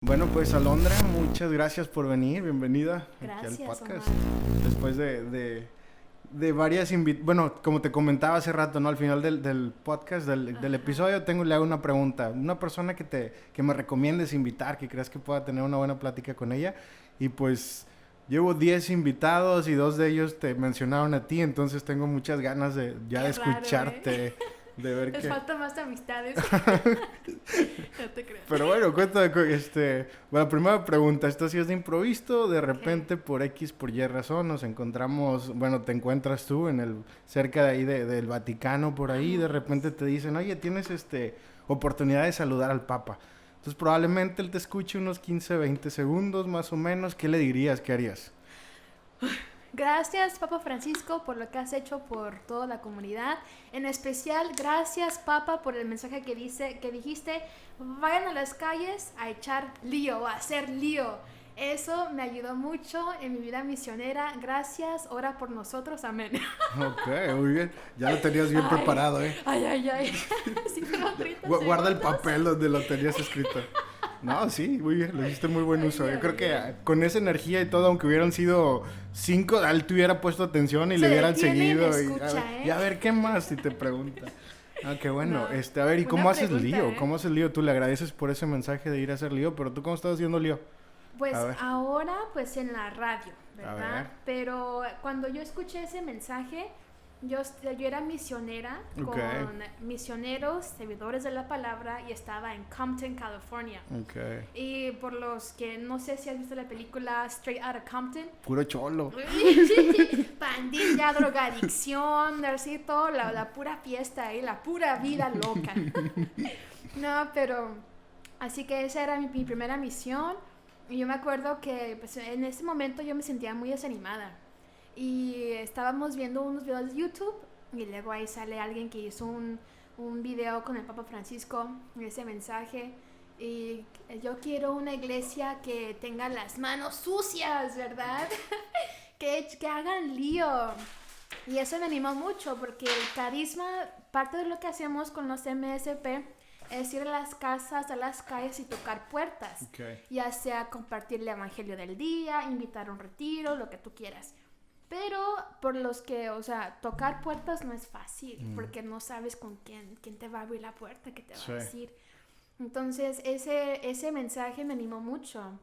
Bueno, pues Alondra, muchas gracias por venir, bienvenida aquí al Gracias, podcast. Omar. Después de varias bueno, como te comentaba hace rato, ¿no? Al final del podcast, del Ajá. episodio, le hago una pregunta. Una persona que me recomiendes invitar, que creas que pueda tener una buena plática con ella. Y pues llevo 10 invitados y 2 de ellos te mencionaron a ti, entonces tengo muchas ganas de ya de Qué raro, ¿eh? escucharte, de ver Les qué. falta más de amistades. No te creas. Pero bueno, cuéntame, bueno, primera pregunta, ¿esto sí es de improviso? De Ok. repente, por X, por Y razón, nos encontramos, bueno, te encuentras tú cerca de ahí del Vaticano, por ahí, de repente te dicen, oye, tienes, oportunidad de saludar al Papa. Entonces, probablemente él te escuche unos 15, 20 segundos, más o menos, ¿qué le dirías? ¿Qué harías? Gracias, Papa Francisco, por lo que has hecho por toda la comunidad. En especial, gracias, Papa, por el mensaje que dijiste, vayan a las calles a echar lío, a hacer lío. Eso me ayudó mucho en mi vida misionera. Gracias, ora por nosotros, amén. Ok, muy bien, ya lo tenías bien Ay, preparado, ¿eh? ay, ay, ay. Sí, fueron 30 Guarda el segundos. papel donde lo tenías escrito. No, sí, muy bien, le hiciste muy buen uso. Ay, Yo creo ay, que ay. con esa energía y todo, aunque hubieran sido 5, él te hubiera puesto atención y Se le hubieran detiene y me seguido. escucha, Y ¿eh? a ver, ¿qué más? Si te pregunta. Ah, qué bueno. No, A ver, ¿y cómo buena haces pregunta, lío? ¿eh? ¿Cómo haces lío? Tú le agradeces por ese mensaje de ir a hacer lío, pero ¿tú cómo estás haciendo lío? A Pues ver, ahora, pues en la radio, a ¿verdad? ver. Pero cuando yo escuché ese mensaje, yo era misionera Ok, con misioneros, servidores de la palabra, y estaba en Compton, California. ok. Y por los que no sé si has visto la película Straight Outta Compton, Puro cholo. pandilla, drogadicción, así todo, la pura fiesta ahí, la pura vida loca. No, pero así que esa era mi primera misión. Y yo me acuerdo que pues, en ese momento yo me sentía muy desanimada. Y estábamos viendo unos videos de YouTube y luego ahí sale alguien que hizo un video con el Papa Francisco, ese mensaje. Y yo quiero una iglesia que tenga las manos sucias, ¿verdad? Que hagan lío. Y eso me animó mucho porque el carisma, parte de lo que hacemos con los MSP es ir a las casas, a las calles y tocar puertas. Ok. Ya sea compartir el evangelio del día, invitar a un retiro, lo que tú quieras. Pero por los que, o sea, tocar puertas no es fácil porque no sabes con quién te va a abrir la puerta, qué te va Sí. a decir. Entonces ese mensaje me animó mucho.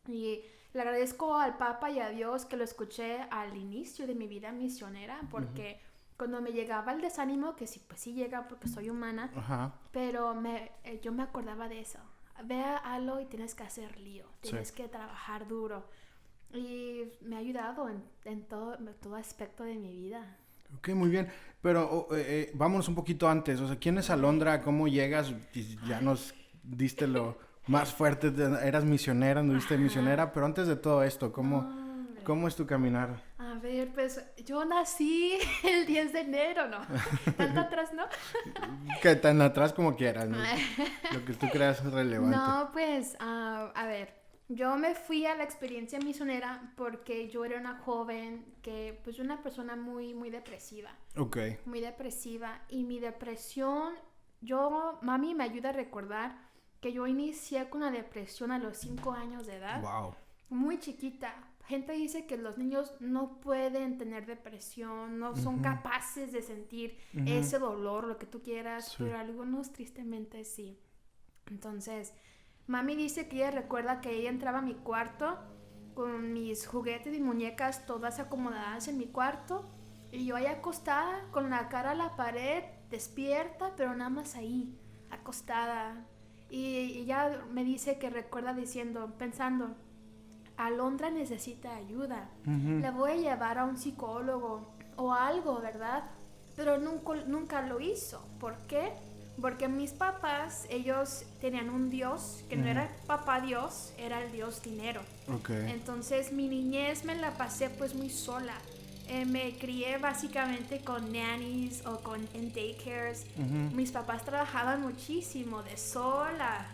Y le agradezco al Papa y a Dios que lo escuché al inicio de mi vida misionera, porque cuando me llegaba el desánimo, que sí, pues sí llega porque soy humana, Ajá. pero yo me acordaba de eso. Ve a Alo y tienes que hacer lío, Sí. tienes que trabajar duro. Y me ha ayudado en todo aspecto de mi vida. Ok, muy bien. Pero vámonos un poquito antes. O sea, ¿quién es Alondra? ¿Cómo llegas? Y ya nos diste lo más fuerte. Eras misionera, anduviste Ajá. misionera. Pero antes de todo esto, No, ¿cómo, hombre. cómo es tu caminar? A ver, pues yo nací el 10 de enero, ¿no? Tanto atrás, ¿no? Que tan atrás como quieras, ¿no? Lo que tú creas relevante. No, pues, a ver, yo me fui a la experiencia misionera porque yo era una joven que, pues, una persona muy, muy depresiva, Ok. y mi depresión, mami me ayuda a recordar que yo inicié con la depresión a los 5 años de edad, Wow. muy chiquita. Gente dice que los niños no pueden tener depresión, no son capaces de sentir ese dolor, lo que tú quieras, Sí. pero algunos tristemente sí. Entonces, mami dice que ella recuerda que ella entraba a mi cuarto con mis juguetes y muñecas todas acomodadas en mi cuarto y yo ahí acostada con la cara a la pared, despierta, pero nada más ahí, acostada. Y ella me dice que recuerda diciendo, pensando, Alondra necesita ayuda, la voy a llevar a un psicólogo o algo, ¿verdad? Pero nunca lo hizo. ¿Por qué? Porque mis papás, ellos tenían un Dios que no era papá Dios, era el Dios dinero. Ok. Entonces mi niñez me la pasé pues muy sola. Me crié básicamente con nannies o en daycares. Mis papás trabajaban muchísimo, de sol a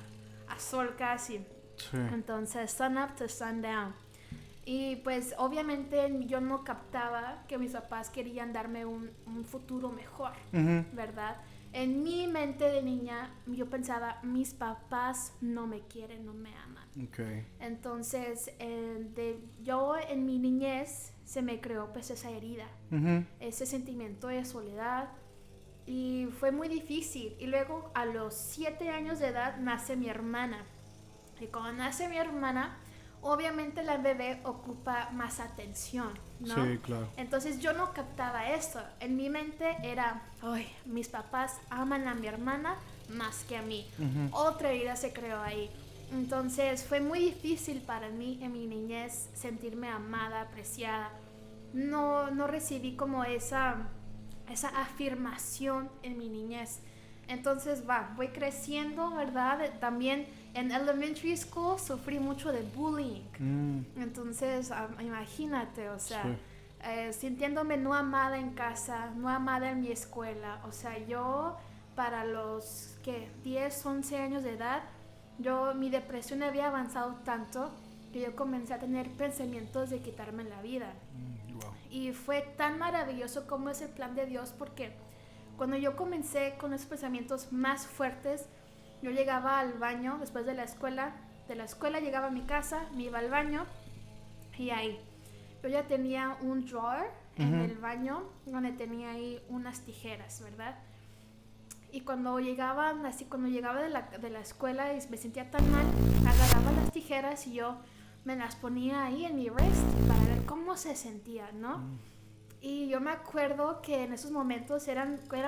sol casi. Sí. Entonces, sun up to sundown. Y pues obviamente yo no captaba que mis papás querían darme un futuro mejor, ¿verdad? En mi mente de niña, yo pensaba, mis papás no me quieren, no me aman. Okay. Entonces, yo en mi niñez se me creó pues esa herida, ese sentimiento de soledad, y fue muy difícil. Y luego a los 7 años de edad nace mi hermana. Y cuando nace mi hermana, obviamente la bebé ocupa más atención, ¿no? Sí, claro. Entonces yo no captaba esto. En mi mente era, ay, mis papás aman a mi hermana más que a mí. Otra herida se creó ahí. Entonces fue muy difícil para mí en mi niñez sentirme amada, apreciada. No recibí como esa afirmación en mi niñez. Entonces voy creciendo, ¿verdad? También en elementary school sufrí mucho de bullying. Entonces, imagínate, o sea, sintiéndome no amada en casa, no amada en mi escuela. O sea, yo para los 10, 11 años de edad, mi depresión había avanzado tanto que yo comencé a tener pensamientos de quitarme la vida. Wow. Y fue tan maravilloso como es el plan de Dios, porque cuando yo comencé con esos pensamientos más fuertes, yo llegaba al baño después de la escuela llegaba a mi casa, me iba al baño, y ahí yo ya tenía un drawer en el baño donde tenía ahí unas tijeras, ¿verdad? Y cuando llegaba de la escuela y me sentía tan mal, agarraba las tijeras y yo me las ponía ahí en mi wrist para ver cómo se sentía, ¿no? Y yo me acuerdo que en esos momentos era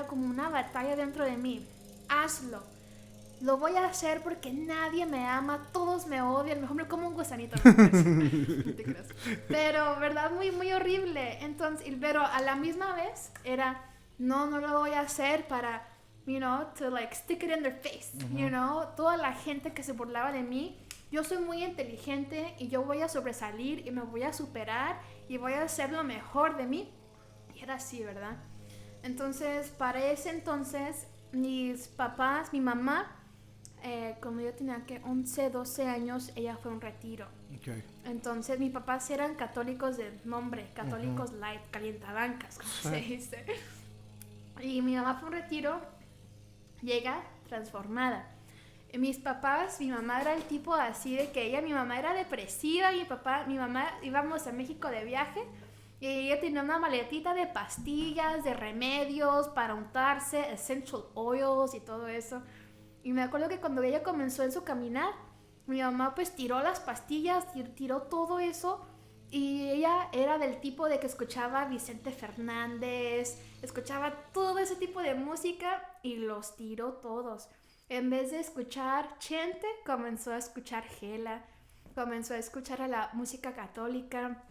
como una batalla dentro de mí. Hazlo. Lo voy a hacer porque nadie me ama, todos me odian, mejor me como un gusanito. No te creas. Pero, ¿verdad? Muy, muy horrible. Entonces, pero a la misma vez era, no lo voy a hacer para, to like stick it in their face, toda la gente que se burlaba de mí. Yo soy muy inteligente y yo voy a sobresalir y me voy a superar y voy a hacer lo mejor de mí. Y era así, ¿verdad? Entonces, para ese entonces, mis papás, mi mamá, cuando yo tenía 11, 12 años, ella fue a un retiro. Okay. Entonces, mis papás eran católicos de nombre, católicos light, calientabancas, como se dice. Y mi mamá fue a un retiro, llega transformada. Mis papás, mi mamá era el tipo así de que mi mamá era depresiva, mi mamá íbamos a México de viaje y ella tenía una maletita de pastillas, de remedios para untarse, essential oils y todo eso. Y me acuerdo que cuando ella comenzó en su caminar, mi mamá pues tiró las pastillas, tiró todo eso, y ella era del tipo de que escuchaba Vicente Fernández, escuchaba todo ese tipo de música y los tiró todos. En vez de escuchar Chente, comenzó a escuchar Gela, comenzó a escuchar a la música católica,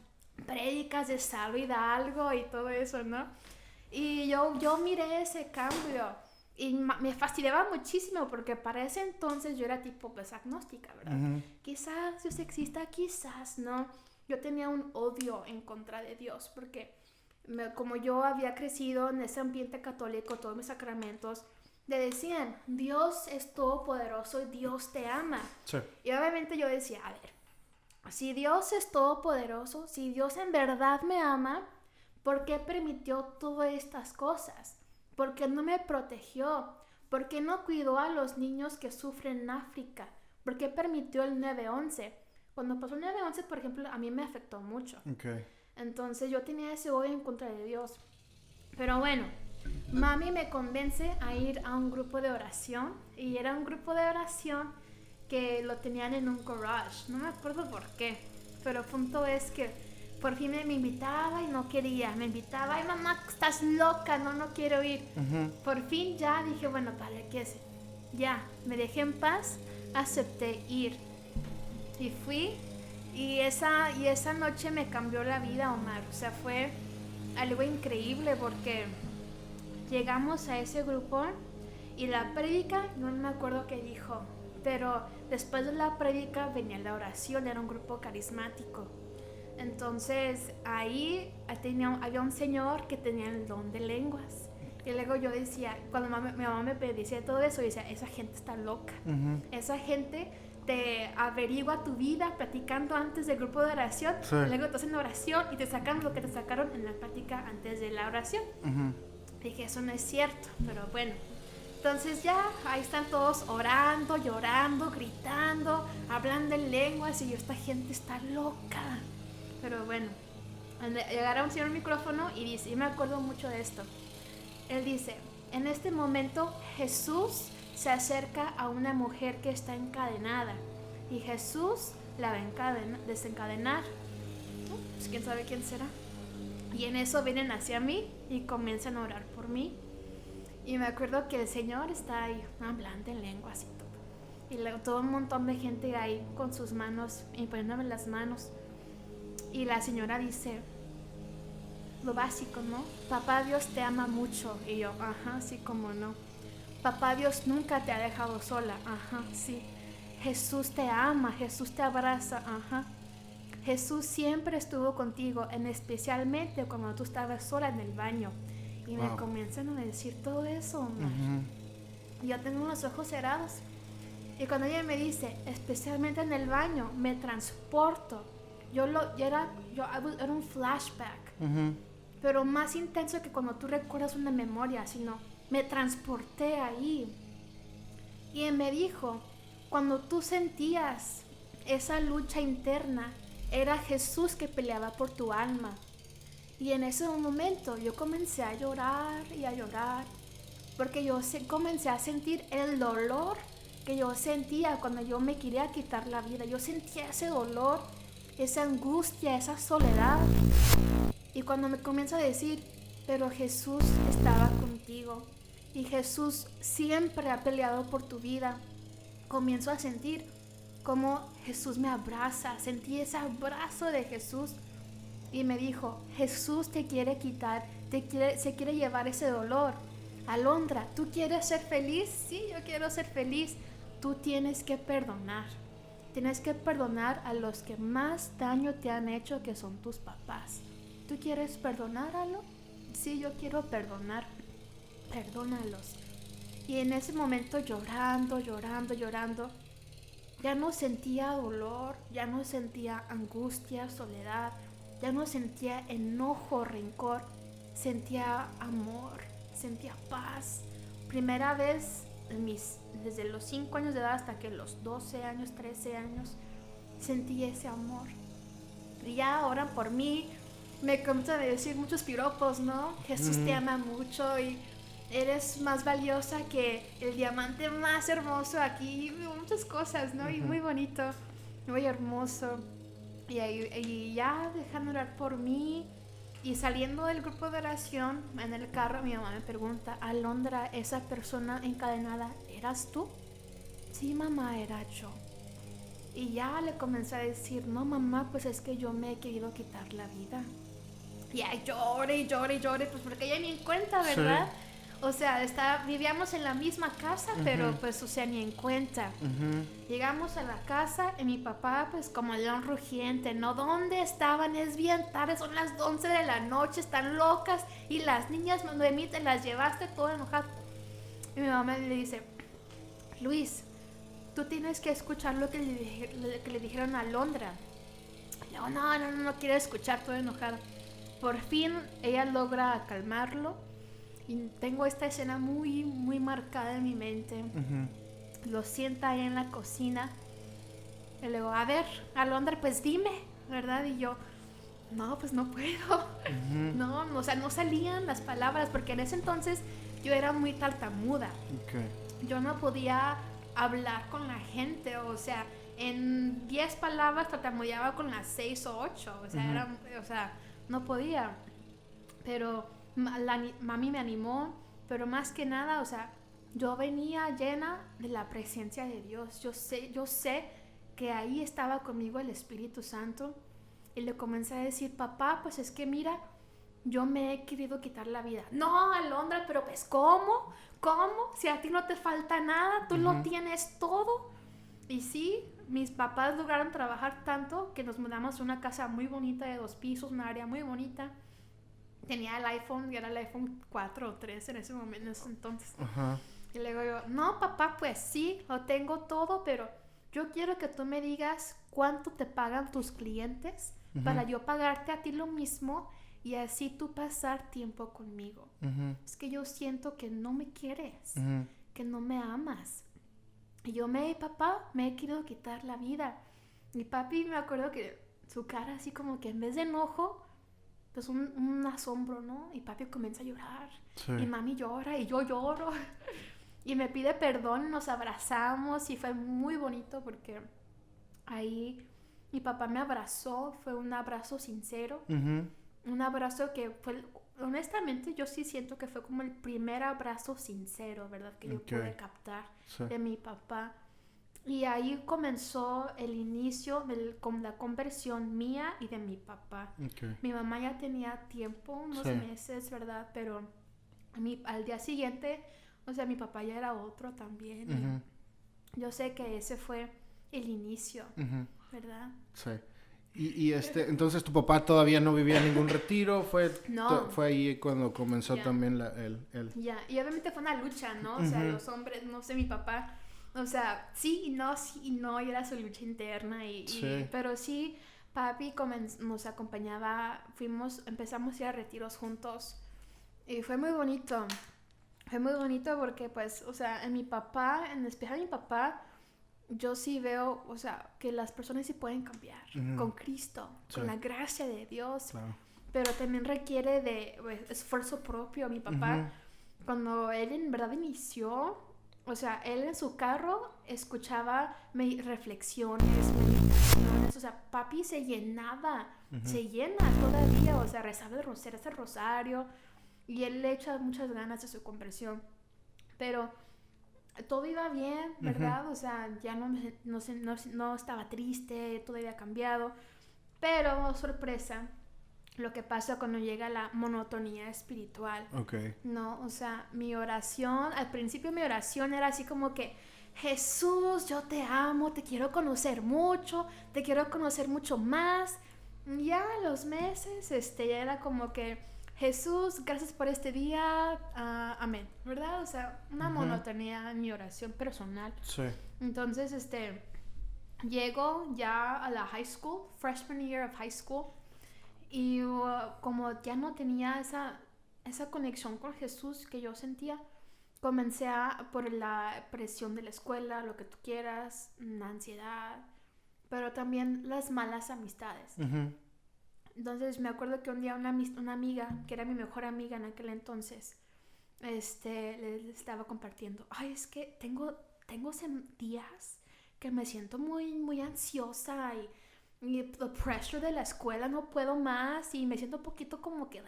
prédicas de Salvo Hidalgo y todo eso, ¿no? Y yo miré ese cambio y me fastidiaba muchísimo porque para ese entonces yo era tipo pues agnóstica, ¿verdad? Quizás Dios exista, quizás no. Yo tenía un odio en contra de Dios porque como yo había crecido en ese ambiente católico, todos mis sacramentos, le decían, Dios es todopoderoso y Dios te ama. Sí. Y obviamente yo decía, a ver, si Dios es todopoderoso, si Dios en verdad me ama, ¿por qué permitió todas estas cosas? ¿Por qué no me protegió? ¿Por qué no cuidó a los niños que sufren en África? ¿Por qué permitió el 9/11? Cuando pasó el 9/11, por ejemplo, a mí me afectó mucho. Okay. Entonces yo tenía ese odio en contra de Dios. Pero bueno, mami me convence a ir a un grupo de oración. Y era un grupo de oración que lo tenían en un garage. No me acuerdo por qué. Pero el punto es que por fin me invitaba y no quería. Me invitaba, ay mamá, estás loca, no quiero ir. Por fin ya dije, bueno, ¿para qué? Ya, me dejé en paz, acepté ir. Y fui, y esa noche me cambió la vida, Omar. O sea, fue algo increíble porque llegamos a ese grupo y la prédica, no me acuerdo qué dijo, pero después de la prédica venía la oración, era un grupo carismático. Entonces ahí había un señor que tenía el don de lenguas. Y luego yo decía, cuando mi mamá me decía todo eso, yo decía, esa gente está loca. Esa gente te averigua tu vida platicando antes del grupo de oración, sí. Y luego te hacen oración y te sacan lo que te sacaron en la plática antes de la oración. Dije, eso no es cierto, pero bueno. Entonces ya, ahí están todos orando, llorando, gritando, hablando en lenguas y yo, esta gente está loca. Pero bueno, llegará un señor al micrófono y dice, yo me acuerdo mucho de esto. Él dice, en este momento Jesús se acerca a una mujer que está encadenada y Jesús la va a desencadenar. Pues quién sabe quién será. Y en eso vienen hacia mí y comienzan a orar por mí. Y me acuerdo que el Señor está ahí hablando en lenguas y todo. Y todo un montón de gente ahí con sus manos, imponiéndome las manos. Y la señora dice, lo básico, ¿no? Papá Dios te ama mucho. Y yo, ajá, sí, como no. Papá Dios nunca te ha dejado sola. Ajá, sí. Jesús te ama, Jesús te abraza. Ajá. Jesús siempre estuvo contigo, especialmente cuando tú estabas sola en el baño. Y me comienzan a decir todo eso, Omar. Y yo tengo los ojos cerrados. Y cuando ella me dice, especialmente en el baño, me transporto. Era un flashback. Pero más intenso que cuando tú recuerdas una memoria, sino me transporté ahí. Y me dijo, cuando tú sentías esa lucha interna, era Jesús que peleaba por tu alma. Y en ese momento yo comencé a llorar y a llorar, porque yo comencé a sentir el dolor que yo sentía cuando yo me quería quitar la vida. Yo sentía ese dolor, esa angustia, esa soledad. Y cuando me comienza a decir, pero Jesús estaba contigo y Jesús siempre ha peleado por tu vida, comienzo a sentir como Jesús me abraza. Sentí ese abrazo de Jesús y me dijo, Jesús te quiere quitar, se quiere llevar ese dolor. Alondra, ¿tú quieres ser feliz? Sí, yo quiero ser feliz. Tú tienes que perdonar. Tienes que perdonar a los que más daño te han hecho, que son tus papás. ¿Tú quieres perdonarlo? Sí, yo quiero perdonar. Perdónalos. Y en ese momento llorando, ya no sentía dolor, ya no sentía angustia, soledad, ya no sentía enojo, rencor, sentía amor, sentía paz. Primera vez desde los 5 años de edad hasta que los 12 años, 13 años, sentí ese amor. Y ya oran por mí, me comienzan a decir muchos piropos, ¿no? Jesús te ama mucho y eres más valiosa que el diamante más hermoso aquí, muchas cosas, ¿no? Y muy bonito, muy hermoso. Y ya dejan de orar por mí. Y saliendo del grupo de oración, en el carro, mi mamá me pregunta, Alondra, ¿esa persona encadenada eras tú? Sí, mamá, era yo. Y ya le comencé a decir, no, mamá, pues es que yo me he querido quitar la vida. Y ya llore, pues porque ella ni en cuenta, ¿verdad? Sí. O sea, vivíamos en la misma casa, pero pues, o sea, ni en cuenta. Llegamos a la casa y mi papá, pues como león rugiente, ¿no? ¿Dónde estaban? Es bien tarde, son las 11 de la noche, están locas. Y las niñas de mí te las llevaste todo enojado. Y mi mamá le dice, Luis, tú tienes que escuchar lo que le dijeron a Alondra. Y yo, no quiero escuchar, todo enojada. Por fin ella logra calmarlo. Y tengo esta escena muy, muy marcada en mi mente. Lo sienta ahí en la cocina. Y le digo, a ver, Alondra, pues dime, ¿verdad? Y yo, no, pues no puedo. No, o sea, no salían las palabras, porque en ese entonces yo era muy tartamuda. Yo no podía hablar con la gente, o sea, en 10 palabras tartamudeaba con las 6 o 8. O sea, no podía. Pero mami me animó, pero más que nada, o sea, yo venía llena de la presencia de Dios. Yo sé que ahí estaba conmigo el Espíritu Santo. Y le comencé a decir, papá, pues es que mira, yo me he querido quitar la vida. No, Alondra, pero pues ¿cómo? Si a ti no te falta nada, tú lo tienes todo. Y sí, mis papás lograron trabajar tanto que nos mudamos a una casa muy bonita de 2 pisos, una área muy bonita. Tenía el iPhone, y era el iPhone 4 o 3 en ese momento, en ese entonces. Y le digo yo, no, papá, pues sí, lo tengo todo, pero yo quiero que tú me digas cuánto te pagan tus clientes para yo pagarte a ti lo mismo y así tú pasar tiempo conmigo. Es que yo siento que no me quieres, que no me amas. Y yo, papá, me he querido quitar la vida. Y papi, me acuerdo que su cara así como que en vez de enojo, pues un asombro, ¿no? Y papi comienza a llorar. Sí. Y mami llora y yo lloro. Y me pide perdón, nos abrazamos y fue muy bonito porque ahí mi papá me abrazó, fue un abrazo sincero. Un abrazo que fue, honestamente yo sí siento que fue como el primer abrazo sincero, ¿verdad? Que yo pude captar de mi papá. Y ahí comenzó el inicio con la conversión mía y de mi papá. Mi mamá ya tenía tiempo, unos meses, ¿verdad? Pero al día siguiente, o sea, mi papá ya era otro también. Yo sé que ese fue el inicio, ¿verdad? Sí. Y entonces tu papá todavía no vivía en ningún retiro, fue ahí cuando comenzó también el... Ya, y obviamente fue una lucha, ¿no? O sea, los hombres, no sé, mi papá, o sea, sí y no, y era su lucha interna, pero sí, papi nos acompañaba, empezamos a ir a retiros juntos, y fue muy bonito porque, pues, o sea, en especial mi papá, yo sí veo, o sea, que las personas sí pueden cambiar con Cristo, con la gracia de Dios, pero también requiere de esfuerzo propio. Mi papá, cuando él en verdad inició, o sea, él en su carro escuchaba reflexiones, meditaciones, o sea, papi se llenaba, se llena todavía, o sea, rezaba el rosario, y él le echa muchas ganas de su conversión, pero todo iba bien, ¿verdad? O sea, ya no estaba triste, todo había cambiado. Pero, sorpresa, lo que pasa cuando llega la monotonía espiritual. No, o sea, al principio mi oración era así como que, Jesús, yo te amo, te quiero conocer mucho más. Y ya a los meses, ya era como que, Jesús, gracias por este día, amén, ¿verdad? O sea, una monotonía en mi oración personal. Sí. Entonces, llego ya a la high school, freshman year of high school, y como ya no tenía esa conexión con Jesús que yo sentía, comencé por la presión de la escuela, lo que tú quieras, la ansiedad, pero también las malas amistades. Entonces me acuerdo que un día una amiga, que era mi mejor amiga en aquel entonces, le estaba compartiendo, ay, es que tengo días que me siento muy, muy ansiosa y the pressure de la escuela, no puedo más y me siento un poquito como que,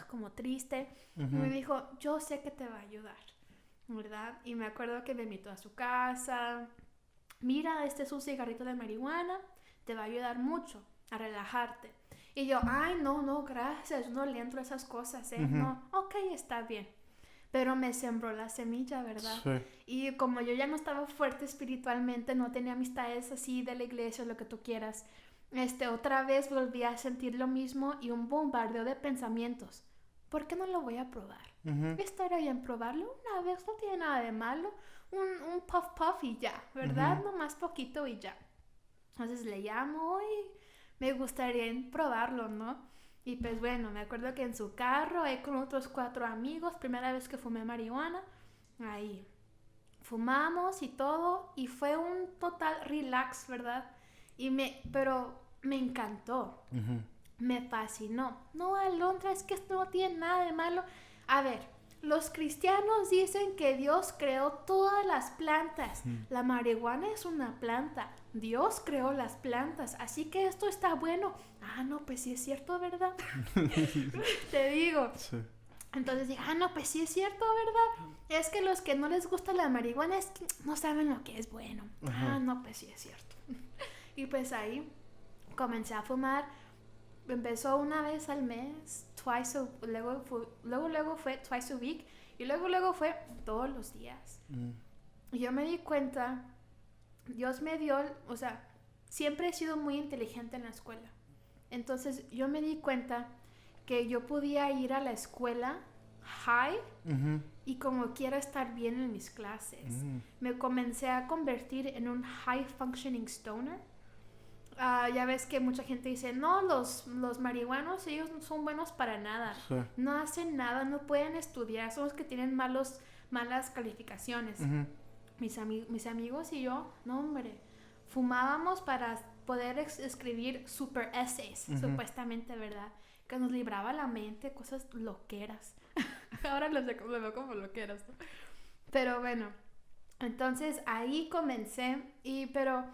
como triste. Y me dijo, yo sé que te va a ayudar, ¿verdad? Y me acuerdo que me invitó a su casa, mira, este es un cigarrito de marihuana, te va a ayudar mucho a relajarte. Y yo, ay, no, gracias, no le entro a esas cosas, no, ok, está bien. Pero me sembró la semilla, ¿verdad? Sí. Y como yo ya no estaba fuerte espiritualmente, no tenía amistades así de la iglesia, lo que tú quieras, otra vez volví a sentir lo mismo y un bombardeo de pensamientos. ¿Por qué no lo voy a probar? Estaría bien probarlo una vez, no tiene nada de malo. Un puff y ya, ¿verdad? Nomás poquito y ya. Entonces le llamo y me gustaría probarlo, ¿no? Y pues bueno, me acuerdo que en su carro, ahí con otros 4 amigos, primera vez que fumé marihuana, ahí fumamos y todo, y fue un total relax, ¿verdad? Pero me encantó, me fascinó. No, Alondra, es que esto no tiene nada de malo. A ver, los cristianos dicen que Dios creó todas las plantas. La marihuana es una planta. Dios creó las plantas, así que esto está bueno. Ah, no, pues sí es cierto, ¿verdad? Te digo. Sí. Entonces dije, no, pues sí es cierto, ¿verdad? Es que los que no les gusta la marihuana es que no saben lo que es bueno. No, pues sí es cierto. Y pues ahí comencé a fumar. Empezó una vez al mes, luego fue twice a week, y luego fue todos los días. Y yo me di cuenta, Dios me dio, o sea, siempre he sido muy inteligente en la escuela. Entonces yo me di cuenta que yo podía ir a la escuela high y como quiera estar bien en mis clases. Me comencé a convertir en un high functioning stoner. Ya ves que mucha gente dice, no, los marihuanos, ellos no son buenos para nada. Sí. No hacen nada, no pueden estudiar, son los que tienen malos malas calificaciones. Ujú. Mis amigos y yo, no hombre, fumábamos para poder escribir super essays, supuestamente, ¿verdad? Que nos libraba la mente, cosas loqueras. Ahora lo veo como loqueras, ¿no? Pero bueno, entonces ahí comencé, pero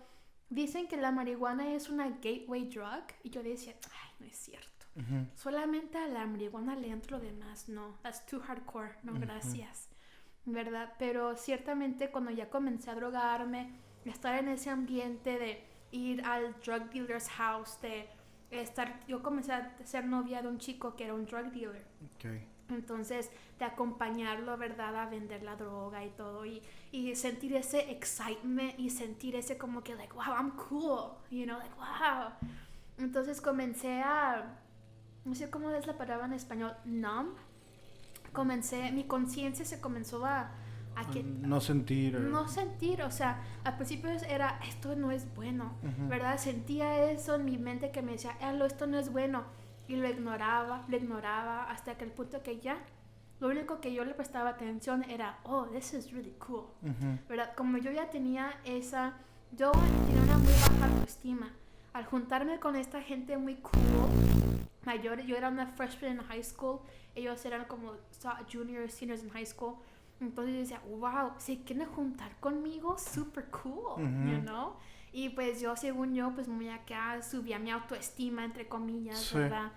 dicen que la marihuana es una gateway drug, y yo decía, ay, no es cierto. Solamente a la marihuana le entro, lo demás no, that's too hardcore, no, gracias, ¿verdad? Pero ciertamente cuando ya comencé a drogarme, estar en ese ambiente de ir al drug dealer's house, yo comencé a ser novia de un chico que era un drug dealer. Okay. Entonces, de acompañarlo, ¿verdad? A vender la droga y todo. Y sentir ese excitement y sentir ese como que, like, wow, I'm cool. You know, like, wow. Entonces comencé no sé cómo es la palabra en español, numb. Mi conciencia se comenzó a no sentir. No sentir, o sea, al principio era, esto no es bueno, ¿verdad? Sentía eso en mi mente que me decía, esto no es bueno. Y lo ignoraba, hasta que el punto que ya, lo único que yo le prestaba atención era, oh, this is really cool, ¿verdad? Como yo ya tenía yo tenía una muy baja autoestima. Al juntarme con esta gente muy cool, mayor, yo era una freshman en high school, ellos eran como juniors, seniors en high school. Entonces yo decía, wow, se quieren juntar conmigo, super cool, you know? Y pues según yo, pues muy acá subía mi autoestima, entre comillas, sí, ¿verdad?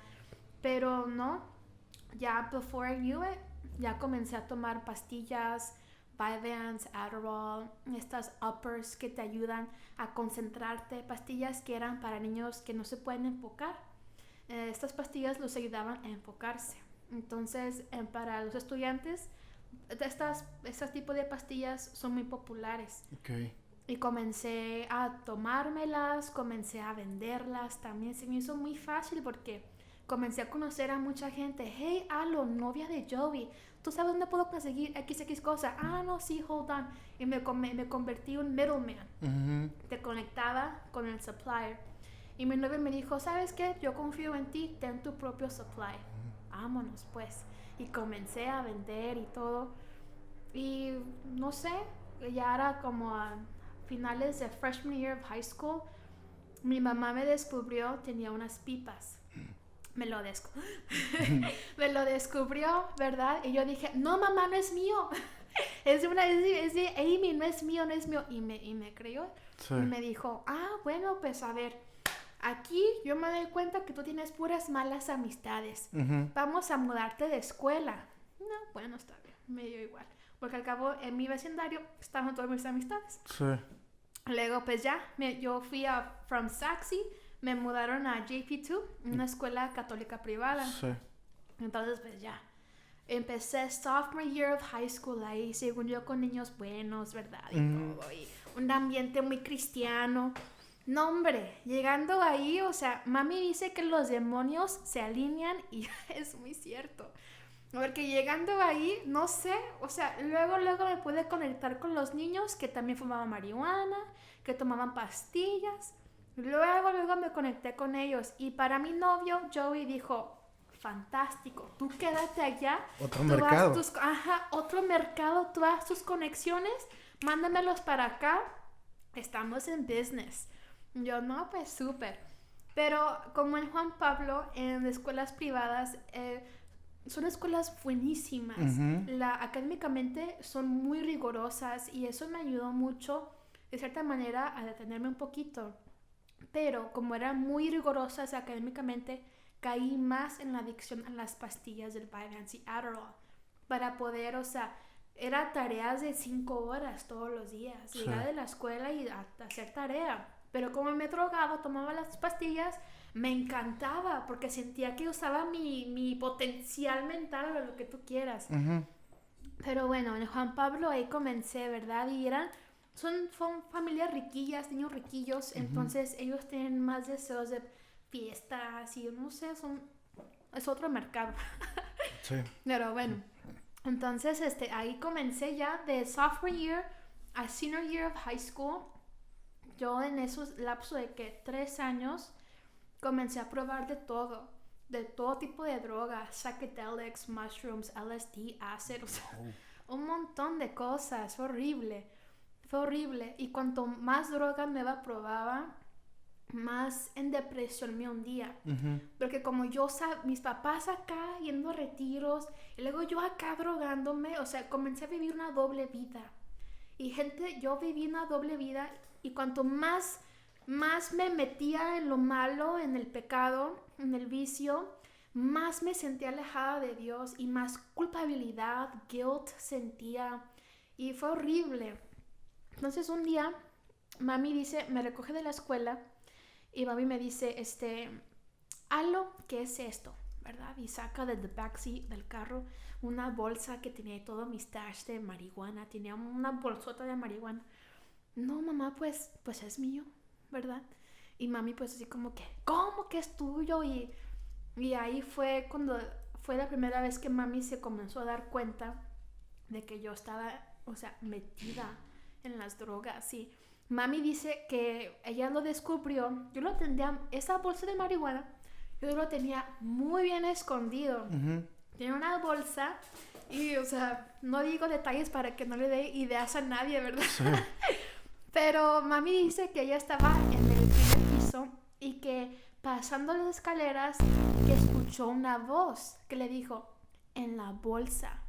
Pero no, ya before I knew it, ya comencé a tomar pastillas, Vyvanse, Adderall, estas uppers que te ayudan a concentrarte, pastillas que eran para niños que no se pueden enfocar. Estas pastillas los ayudaban a enfocarse. Entonces, para los estudiantes, este tipo de pastillas son muy populares. Okay. Y comencé a tomármelas, comencé a venderlas. También se me hizo muy fácil porque comencé a conocer a mucha gente. Hey, Alo, novia de Joey, ¿tú sabes dónde puedo conseguir XX cosa? Ah, no, sí, hold on. Y me convertí en un middleman. Te conectaba con el supplier. Y mi novia me dijo, ¿sabes qué? Yo confío en ti, ten tu propio supply. Vámonos, pues. Y comencé a vender y todo. Y no sé, ya era como a finales de freshman year of high school. Mi mamá me descubrió, tenía unas pipas. Me lo descubrió, ¿verdad? Y yo dije, no, mamá, no es mío. es de Amy, no es mío. Y me creyó. Sí. Y me dijo, bueno, pues a ver, aquí yo me doy cuenta que tú tienes puras malas amistades. Vamos a mudarte de escuela. No, bueno, está bien, me dio igual. Porque al cabo, en mi vecindario estaban todas mis amistades. Sí. Luego, pues ya, yo fui from Saxy, me mudaron a JP2, una escuela católica privada. Sí. Entonces, pues ya, empecé sophomore year of high school ahí, según yo, con niños buenos, ¿verdad? Y todo, y un ambiente muy cristiano. No, hombre, llegando ahí, o sea, mami dice que los demonios se alinean y es muy cierto. Porque llegando ahí, no sé, o sea, luego me pude conectar con los niños que también fumaban marihuana, que tomaban pastillas. Luego me conecté con ellos. Y para mi novio, Joey dijo, fantástico, tú quédate allá. Otro mercado. Otro mercado, tú haz tus conexiones, mándamelos para acá. Estamos en business. Yo, no, pues súper. Pero como en Juan Pablo, en escuelas privadas, son escuelas buenísimas. Académicamente son muy rigurosas y eso me ayudó mucho, de cierta manera, a detenerme un poquito. Pero como eran muy rigurosas académicamente, caí más en la adicción a las pastillas del Vyvanse y Adderall. Para poder, o sea, era tareas de 5 horas todos los días. Sí. Llegar de la escuela y hacer tarea. Pero como me drogaba, tomaba las pastillas, me encantaba porque sentía que usaba mi potencial mental o lo que tú quieras. Pero bueno, en Juan Pablo ahí comencé, ¿verdad? Y son familias riquillas, niños riquillos, entonces ellos tienen más deseos de fiestas y no sé, es otro mercado. Sí. Pero bueno, entonces ahí comencé ya de sophomore year a senior year of high school. Yo en esos lapsos de 3 años comencé a probar de todo tipo de drogas, psychedelics, mushrooms, LSD, acid, un montón de cosas, fue horrible. Y cuanto más droga me probaba, más en depresión me hundía. Porque como mis papás acá yendo a retiros, y luego yo acá drogándome, o sea, comencé a vivir una doble vida. Y yo viví una doble vida, y cuanto más me metía en lo malo, en el pecado, en el vicio, más me sentía alejada de Dios y más culpabilidad, guilt sentía, y fue horrible. Entonces un día mami me recoge de la escuela y mami me dice, Alo, ¿qué es esto? ¿Verdad? Y saca del backseat del carro una bolsa que tenía todo mi stash de marihuana, tenía una bolsota de marihuana. No, mamá, pues es mío, ¿verdad? Y mami pues así como que, ¿cómo que es tuyo? Y ahí fue fue la primera vez que mami se comenzó a dar cuenta de que yo estaba, o sea, metida en las drogas. Y mami dice que ella lo descubrió. Yo lo tenía, esa bolsa de marihuana, yo lo tenía muy bien escondido. Tenía una bolsa y, o sea, no digo detalles para que no le dé ideas a nadie, ¿verdad? Sí. Pero mami dice que ella estaba en el primer piso y que pasando las escaleras, que escuchó una voz que le dijo, en la bolsa.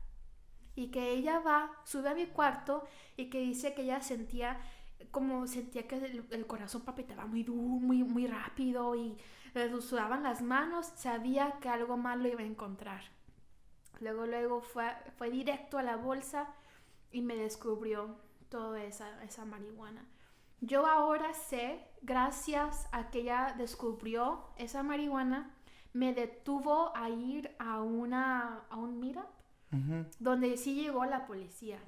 Y que ella sube a mi cuarto y que dice que ella sentía que el corazón palpitaba muy duro, muy rápido, y le sudaban las manos, sabía que algo malo iba a encontrar. Luego fue directo a la bolsa y me descubrió toda esa marihuana. Yo ahora sé, gracias a que ella descubrió esa marihuana, me detuvo a ir a un meetup, donde sí llegó la policía.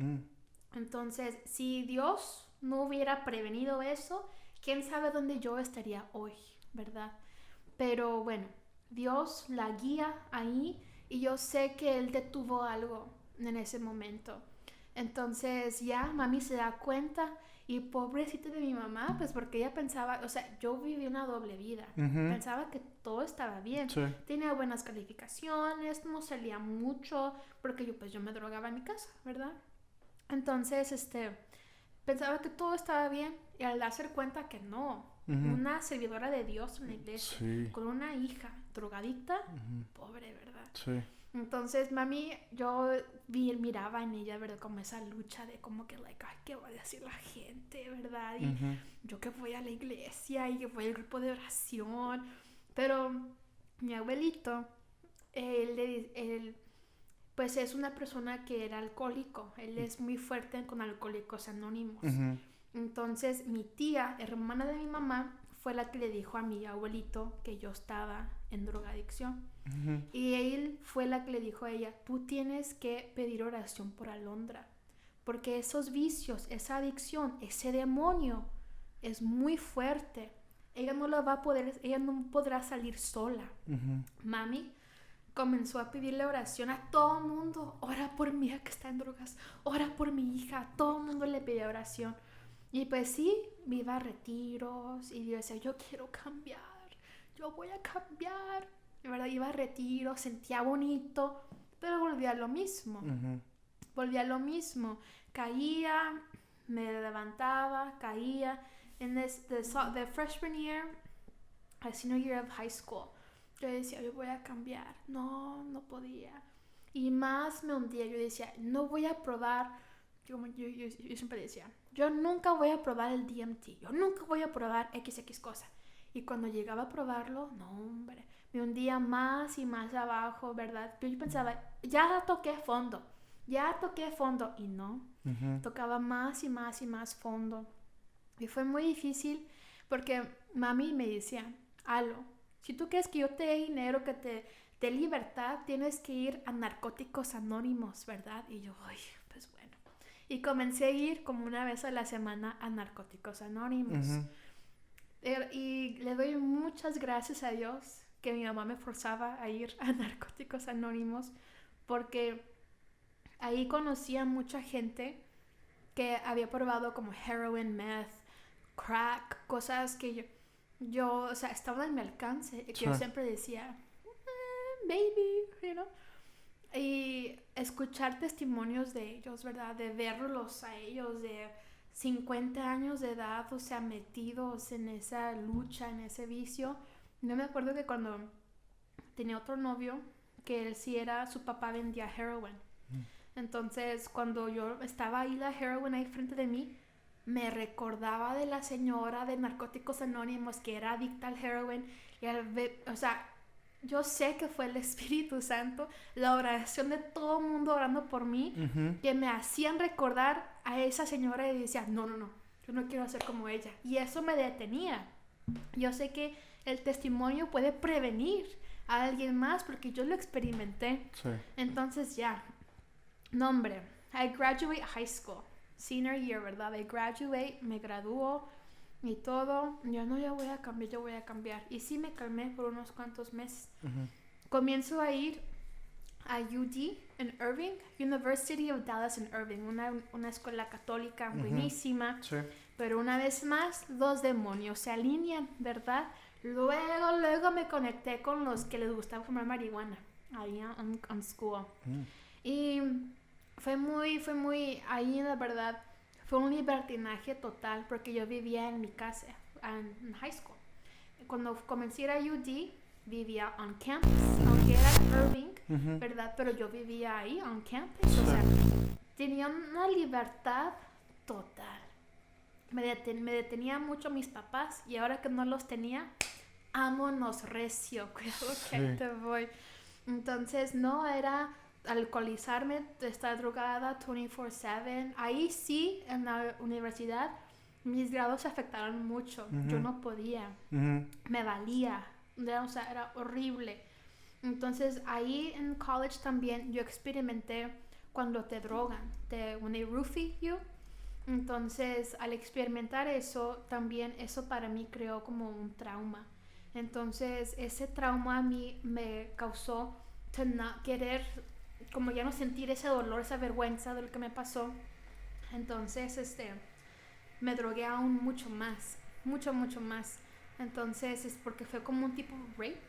Entonces, si Dios no hubiera prevenido eso, quién sabe dónde yo estaría hoy, ¿verdad? Pero bueno, Dios la guía ahí y yo sé que Él detuvo algo en ese momento. Entonces ya mami se da cuenta y pobrecita de mi mamá, pues porque ella pensaba, o sea, yo viví una doble vida. Pensaba que todo estaba bien. Sí. Tenía buenas calificaciones, no salía mucho porque yo me drogaba en mi casa, ¿verdad? Entonces, pensaba que todo estaba bien y al darse cuenta que no, una servidora de Dios en la iglesia, sí, con una hija drogadicta, pobre, ¿verdad? Sí. Entonces, mami, yo miraba en ella, ¿verdad? Como esa lucha de como que, ay, ¿qué va a decir la gente, verdad? Y yo que voy a la iglesia y que voy al grupo de oración. Pero mi abuelito, él pues es una persona que era alcohólico. Él es muy fuerte con Alcohólicos Anónimos. Entonces, mi tía, hermana de mi mamá, fue la que le dijo a mi abuelito que yo estaba en drogadicción. Y él fue la que le dijo a ella, tú tienes que pedir oración por Alondra, porque esos vicios, esa adicción, ese demonio es muy fuerte. Ella no podrá salir sola. Mami comenzó a pedirle oración a todo el mundo. Ora por mi hija que está en drogas, ora por mi hija. Todo el mundo le pedía oración. Y pues sí, iba a retiros y yo decía, yo quiero cambiar, yo voy a cambiar. De verdad, iba a retiros, sentía bonito, pero volvía a lo mismo. Volvía a lo mismo. Caía, me levantaba, caía. En the freshman year, senior year of high school, yo decía, yo voy a cambiar. No podía. Y más me hundía. Yo decía, no voy a probar. Yo siempre decía, yo nunca voy a probar el DMT. Yo nunca voy a probar XX cosa. Y cuando llegaba a probarlo, no, hombre, me hundía más y más abajo, ¿verdad? Yo pensaba, ya toqué fondo. Y no, tocaba más y más y más fondo. Y fue muy difícil porque mami me decía, Alo, si tú quieres que yo te dé dinero, que te dé libertad, tienes que ir a Narcóticos Anónimos, ¿verdad? Y yo, ay, pues bueno. Y comencé a ir como una vez a la semana a Narcóticos Anónimos. Y le doy muchas gracias a Dios que mi mamá me forzaba a ir a Narcóticos Anónimos, porque ahí conocí a mucha gente que había probado como heroin, meth, crack, cosas que yo o sea, estaban a mi alcance, que yo siempre decía, baby, you know. Y escuchar testimonios de ellos, ¿verdad? De verlos a ellos de 50 años de edad, o sea, metidos en esa lucha, en ese vicio. Yo me acuerdo que cuando tenía otro novio, que él sí era, su papá vendía heroin. Entonces, cuando yo estaba ahí, la heroin ahí frente de mí, me recordaba de la señora de Narcóticos Anónimos que era adicta al heroin. Y o sea, yo sé que fue el Espíritu Santo, la oración de todo el mundo orando por mí, que me hacían recordar a esa señora y decía, no, yo no quiero ser como ella. Y eso me detenía. Yo sé que el testimonio puede prevenir a alguien más porque yo lo experimenté. Sí. Entonces ya, no hombre, I graduate high school, senior year, ¿verdad? I graduate, me graduó y todo. Yo no, yo voy a cambiar. Y sí me calmé por unos cuantos meses. Comienzo a ir a UD en Irving, University of Dallas en Irving, una escuela católica buenísima. Sí. Pero una vez más, los demonios se alinean, ¿verdad? Luego me conecté con los que les gustaba fumar marihuana ahí en school. Y fue muy, ahí la verdad, fue un libertinaje total porque yo vivía en mi casa, en high school. Cuando comencé a ir a UD, vivía on campus, aunque era Irving, ¿verdad? Pero yo vivía ahí on campus, o sea, tenía una libertad total. Me detenía mucho mis papás y ahora que no los tenía, ámonos recio, cuidado que ahí te voy. Entonces no era alcoholizarme, estar drogada 24/7. Ahí sí, en la universidad, mis grados se afectaron mucho. Yo no podía, me valía, o sea, era horrible. Entonces ahí en college también yo experimenté cuando te drogan, when they roofie you. Entonces, al experimentar eso, también eso para mí creó como un trauma. Entonces, ese trauma a mí me causó no querer, como ya no sentir ese dolor, esa vergüenza de lo que me pasó. Entonces, me drogué aún mucho más, mucho más. Entonces, es porque fue como un tipo de rape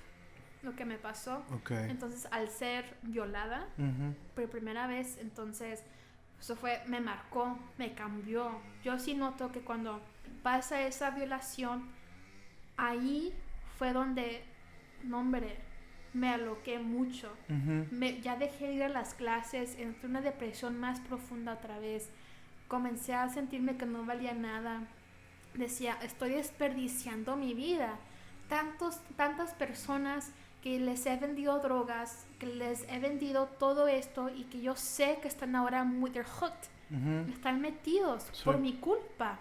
lo que me pasó. Okay. Entonces, al ser violada por primera vez, entonces eso me marcó, me cambió. Yo sí noto que cuando pasa esa violación, ahí fue donde, no hombre, me aloqué mucho. Ya dejé de ir a las clases, entré en una depresión más profunda otra vez. Comencé a sentirme que no valía nada. Decía, estoy desperdiciando mi vida. Tantas personas que les he vendido drogas, que les he vendido todo esto y que yo sé que están ahora they're hooked, están metidos por mi culpa.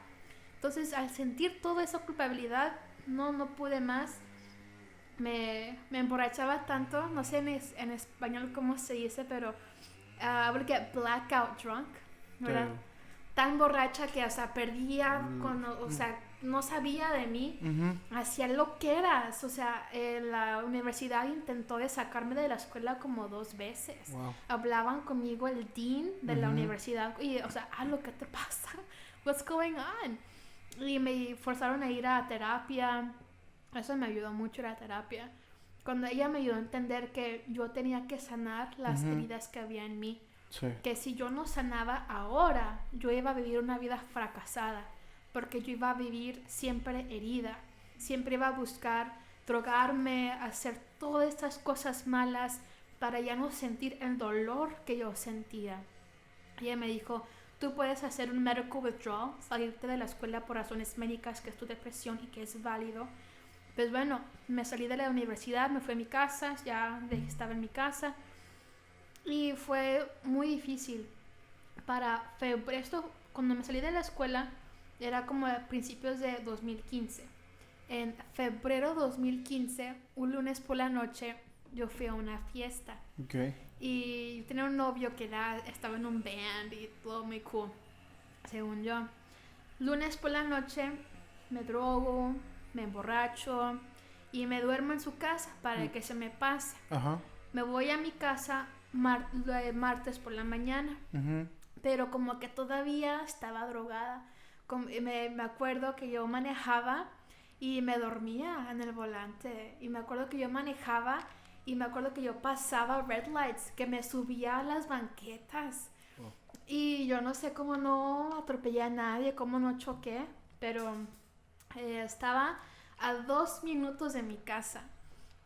Entonces, al sentir toda esa culpabilidad, no pude más. Me emborrachaba tanto, no sé en español cómo se dice, pero I would get blackout drunk, ¿verdad? Tan borracha que hasta perdía, o sea, no sabía de mí, hacía loqueras, o sea, la universidad intentó de sacarme de la escuela como 2 veces. Wow. Hablaban conmigo el dean de la universidad y, o sea, ¿lo que te pasa? What's going on? Y me forzaron a ir a terapia. Eso me ayudó mucho, la terapia. Cuando ella me ayudó a entender que yo tenía que sanar las heridas que había en mí. Sí. Que si yo no sanaba ahora, yo iba a vivir una vida fracasada, porque yo iba a vivir siempre herida, siempre iba a buscar drogarme, hacer todas estas cosas malas para ya no sentir el dolor que yo sentía. Y ella me dijo, tú puedes hacer un medical withdrawal, salirte de la escuela por razones médicas, que es tu depresión y que es válido. Pues bueno, me salí de la universidad, me fui a mi casa, ya estaba en mi casa. Y fue muy difícil para esto, cuando me salí de la escuela era como a principios de 2015. En febrero 2015, un lunes por la noche, yo fui a una fiesta. Okay. Y yo tenía un novio que estaba en un band y todo muy cool, según yo. Lunes por la noche me drogo, me emborracho y me duermo en su casa para que se me pase. Me voy a mi casa martes por la mañana, pero como que todavía estaba drogada. Me acuerdo que yo manejaba y me dormía en el volante, y me acuerdo que yo manejaba Y me acuerdo que yo pasaba red lights, que me subía a las banquetas. Y yo no sé cómo no atropellé a nadie, cómo no choqué, pero estaba a 2 minutos de mi casa.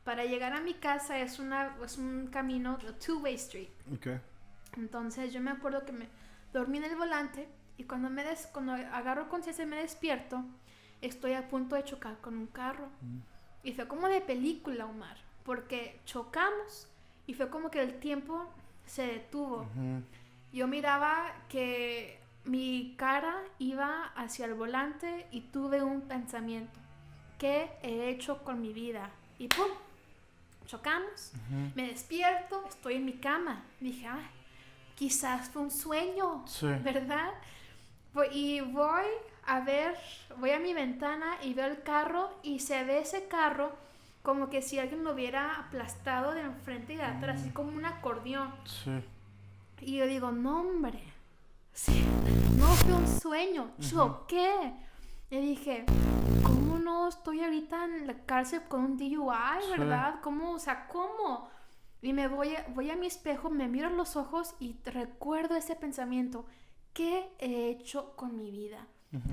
Para llegar a mi casa es un camino, two-way street. Okay. Entonces yo me acuerdo que me dormí en el volante y cuando agarro conciencia y me despierto, estoy a punto de chocar con un carro. Y fue como de película, Omar, porque chocamos y fue como que el tiempo se detuvo. Yo miraba que mi cara iba hacia el volante y tuve un pensamiento. ¿Qué he hecho con mi vida? Y ¡pum! Chocamos. Me despierto, estoy en mi cama. Dije, ay, quizás fue un sueño, ¿verdad? Y voy a mi ventana y veo el carro y se ve ese carro como que si alguien lo hubiera aplastado de enfrente y de atrás, así como un acordeón. Y yo digo, no, hombre, sí, no fue un sueño, choqué. Y dije, ¿cómo no estoy ahorita en la cárcel con un DUI, verdad? ¿Cómo? O sea, ¿cómo? Y me voy a mi espejo, me miro en los ojos y recuerdo ese pensamiento. ¿Qué he hecho con mi vida?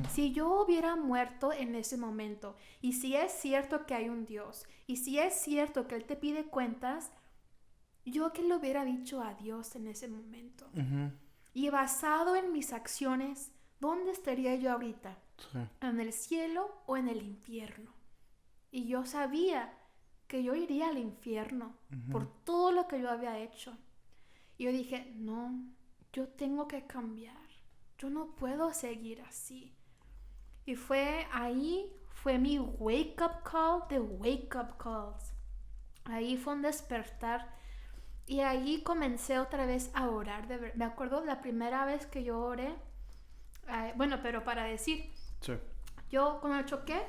Si yo hubiera muerto en ese momento, y si es cierto que hay un Dios, y si es cierto que Él te pide cuentas, yo que le hubiera dicho a Dios en ese momento. Y basado en mis acciones, ¿dónde estaría yo ahorita? ¿En el cielo o en el infierno? Y yo sabía que yo iría al infierno por todo lo que yo había hecho. Y yo dije, no, yo tengo que cambiar. Yo no puedo seguir así. Y fue mi wake up call de wake up calls. Ahí fue un despertar. Y ahí comencé otra vez a orar. Me acuerdo la primera vez que yo oré. Bueno, pero para decir, yo cuando choqué,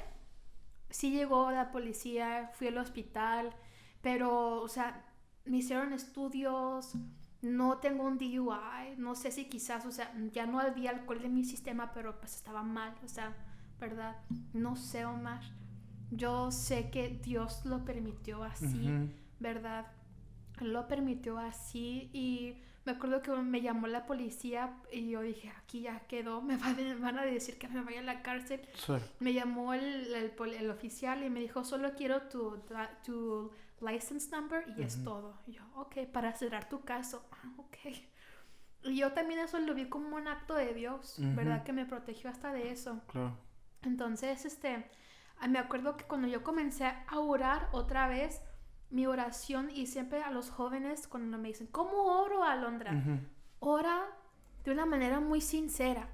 sí llegó la policía, fui al hospital, pero, o sea, me hicieron estudios, no tengo un DUI, no sé si quizás, o sea, ya no había alcohol en mi sistema, pero pues estaba mal, o sea, ¿verdad? No sé, Omar. Yo sé que Dios lo permitió así, ¿verdad? Lo permitió así y me acuerdo que me llamó la policía y yo dije, aquí ya quedó, me van a decir que me vaya a la cárcel. Me llamó el oficial y me dijo, solo quiero tu license number y es todo. Y yo, ok, para cerrar tu caso. Ok. Y yo también eso lo vi como un acto de Dios, ¿verdad? Que me protegió hasta de eso. Claro. Entonces, me acuerdo que cuando yo comencé a orar otra vez, mi oración, y siempre a los jóvenes cuando me dicen, ¿cómo oro, Alondra? Ora de una manera muy sincera.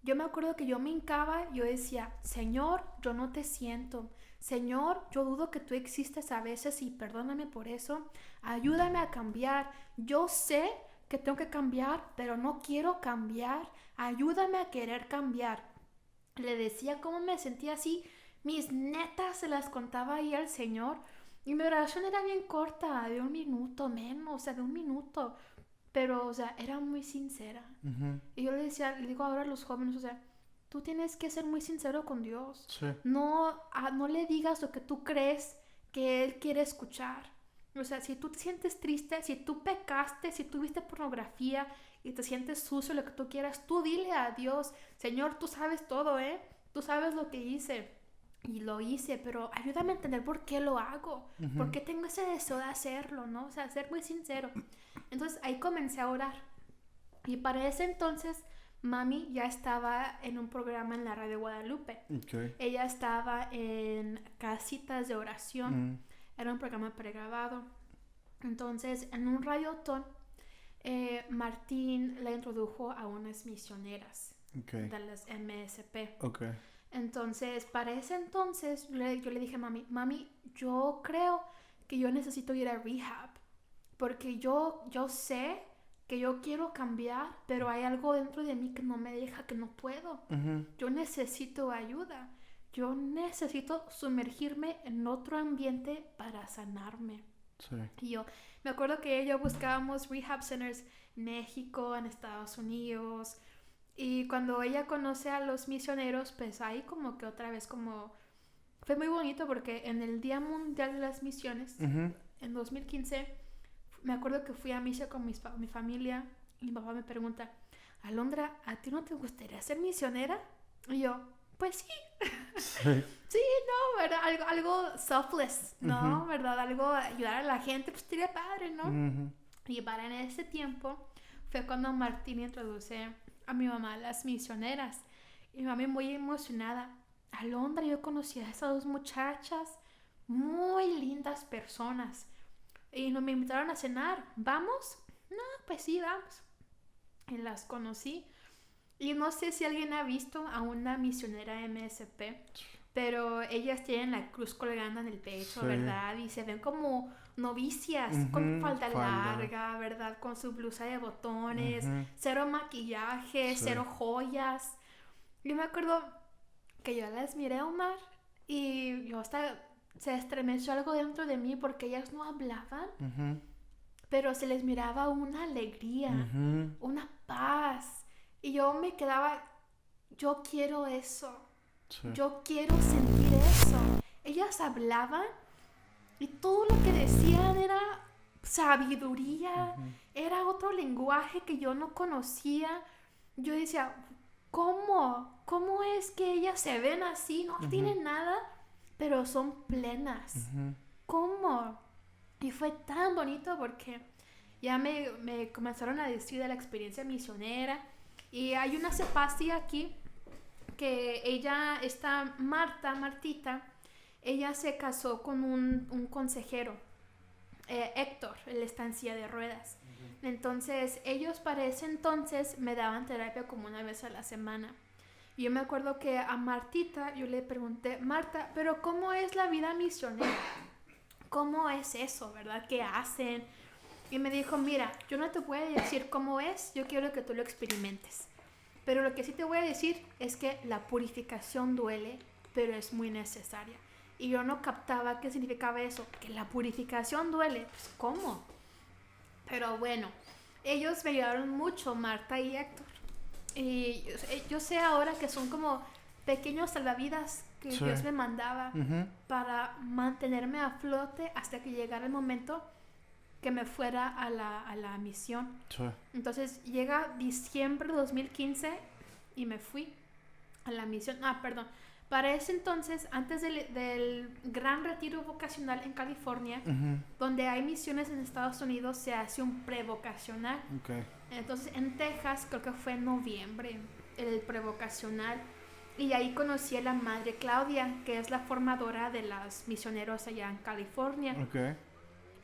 Yo me acuerdo que yo me hincaba, yo decía, Señor, yo no te siento. Señor, yo dudo que tú existes a veces y perdóname por eso. Ayúdame a cambiar. Yo sé que tengo que cambiar, pero no quiero cambiar. Ayúdame a querer cambiar. Le decía cómo me sentía así. Mis netas se las contaba ahí al Señor. Y mi oración era bien corta, de 1 minuto menos, o sea, de 1 minuto. Pero, o sea, era muy sincera. Y yo le digo ahora a los jóvenes, o sea, tú tienes que ser muy sincero con Dios. No le digas lo que tú crees que Él quiere escuchar. O sea, si tú te sientes triste, si tú pecaste, si tú viste pornografía y te sientes sucio, lo que tú quieras, tú dile a Dios, Señor, tú sabes todo, tú sabes lo que hice. Y lo hice, pero ayúdame a entender por qué lo hago, por qué tengo ese deseo de hacerlo, ¿no? O sea, ser muy sincero. Entonces ahí comencé a orar. Y para ese entonces, mami ya estaba en un programa en la Radio Guadalupe. Ella estaba en Casitas de Oración. Era un programa pregrabado. Entonces, en un radiotón, Martín le introdujo a unas misioneras de las MSP. Entonces, para ese entonces, yo le dije a mami, yo creo que yo necesito ir a rehab, porque yo sé que yo quiero cambiar, pero hay algo dentro de mí que no me deja, que no puedo. Yo necesito ayuda, yo necesito sumergirme en otro ambiente para sanarme. Y yo me acuerdo que yo buscábamos rehab centers en México, en Estados Unidos. Y cuando ella conoce a los misioneros, pues ahí como que otra vez como... Fue muy bonito porque en el Día Mundial de las Misiones, en 2015, me acuerdo que fui a misa con mi familia y mi papá me pregunta, Alondra, ¿a ti no te gustaría ser misionera? Y yo, pues sí. Sí. Sí, no, ¿verdad? Algo selfless, ¿no? ¿Verdad? Algo ayudar a la gente, pues sería padre, ¿no? Y para en ese tiempo fue cuando Martín introduce a mi mamá a las misioneras. Y mi mamá muy emocionada. Alondra, yo conocí a esas dos muchachas, muy lindas personas. Y me invitaron a cenar. ¿Vamos? No, pues sí, vamos. Y las conocí. Y no sé si alguien ha visto a una misionera MSP, pero ellas tienen la cruz colgando en el pecho, Sí. ¿verdad? Y se ven como novicias, con falda larga, ¿verdad? Con su blusa de botones, cero maquillaje, Sí. cero joyas. Yo me acuerdo que yo las miré, Omar, y yo hasta se estremeció algo dentro de mí porque ellas no hablaban, pero se les miraba una alegría, una paz. Y yo me quedaba, yo quiero eso. Sí. Yo quiero sentir eso. Ellas hablaban y todo lo que decían era sabiduría, era otro lenguaje que yo no conocía. Yo decía, ¿cómo? ¿Cómo es que ellas se ven así? No tienen nada, pero son plenas. ¿Cómo? Y fue tan bonito porque ya me comenzaron a decir de la experiencia misionera. Y hay una cepasti aquí que ella, esta Martita, ella se casó con un consejero, Héctor, él está en silla de ruedas. Entonces, ellos para ese entonces me daban terapia como una vez a la semana. Y yo me acuerdo que a Martita yo le pregunté, Marta, ¿pero cómo es la vida misionera? ¿Cómo es eso, verdad? ¿Qué hacen? Y me dijo, mira, yo no te voy a decir cómo es, yo quiero que tú lo experimentes. Pero lo que sí te voy a decir es que la purificación duele, pero es muy necesaria. Y yo no captaba qué significaba eso, que la purificación duele. Pues, ¿cómo? Pero bueno, ellos me ayudaron mucho, Marta y Héctor. Y yo sé ahora que son como pequeños salvavidas que Dios me mandaba para mantenerme a flote hasta que llegara el momento que me fuera a la misión. Sí. Entonces llega diciembre de 2015 y me fui a la misión. Para ese entonces, antes del gran retiro vocacional en California, donde hay misiones en Estados Unidos, se hace un prevocacional. Okay. Entonces en Texas, creo que fue en noviembre, el prevocacional. Y ahí conocí a la madre Claudia, que es la formadora de los misioneros allá en California. Okay.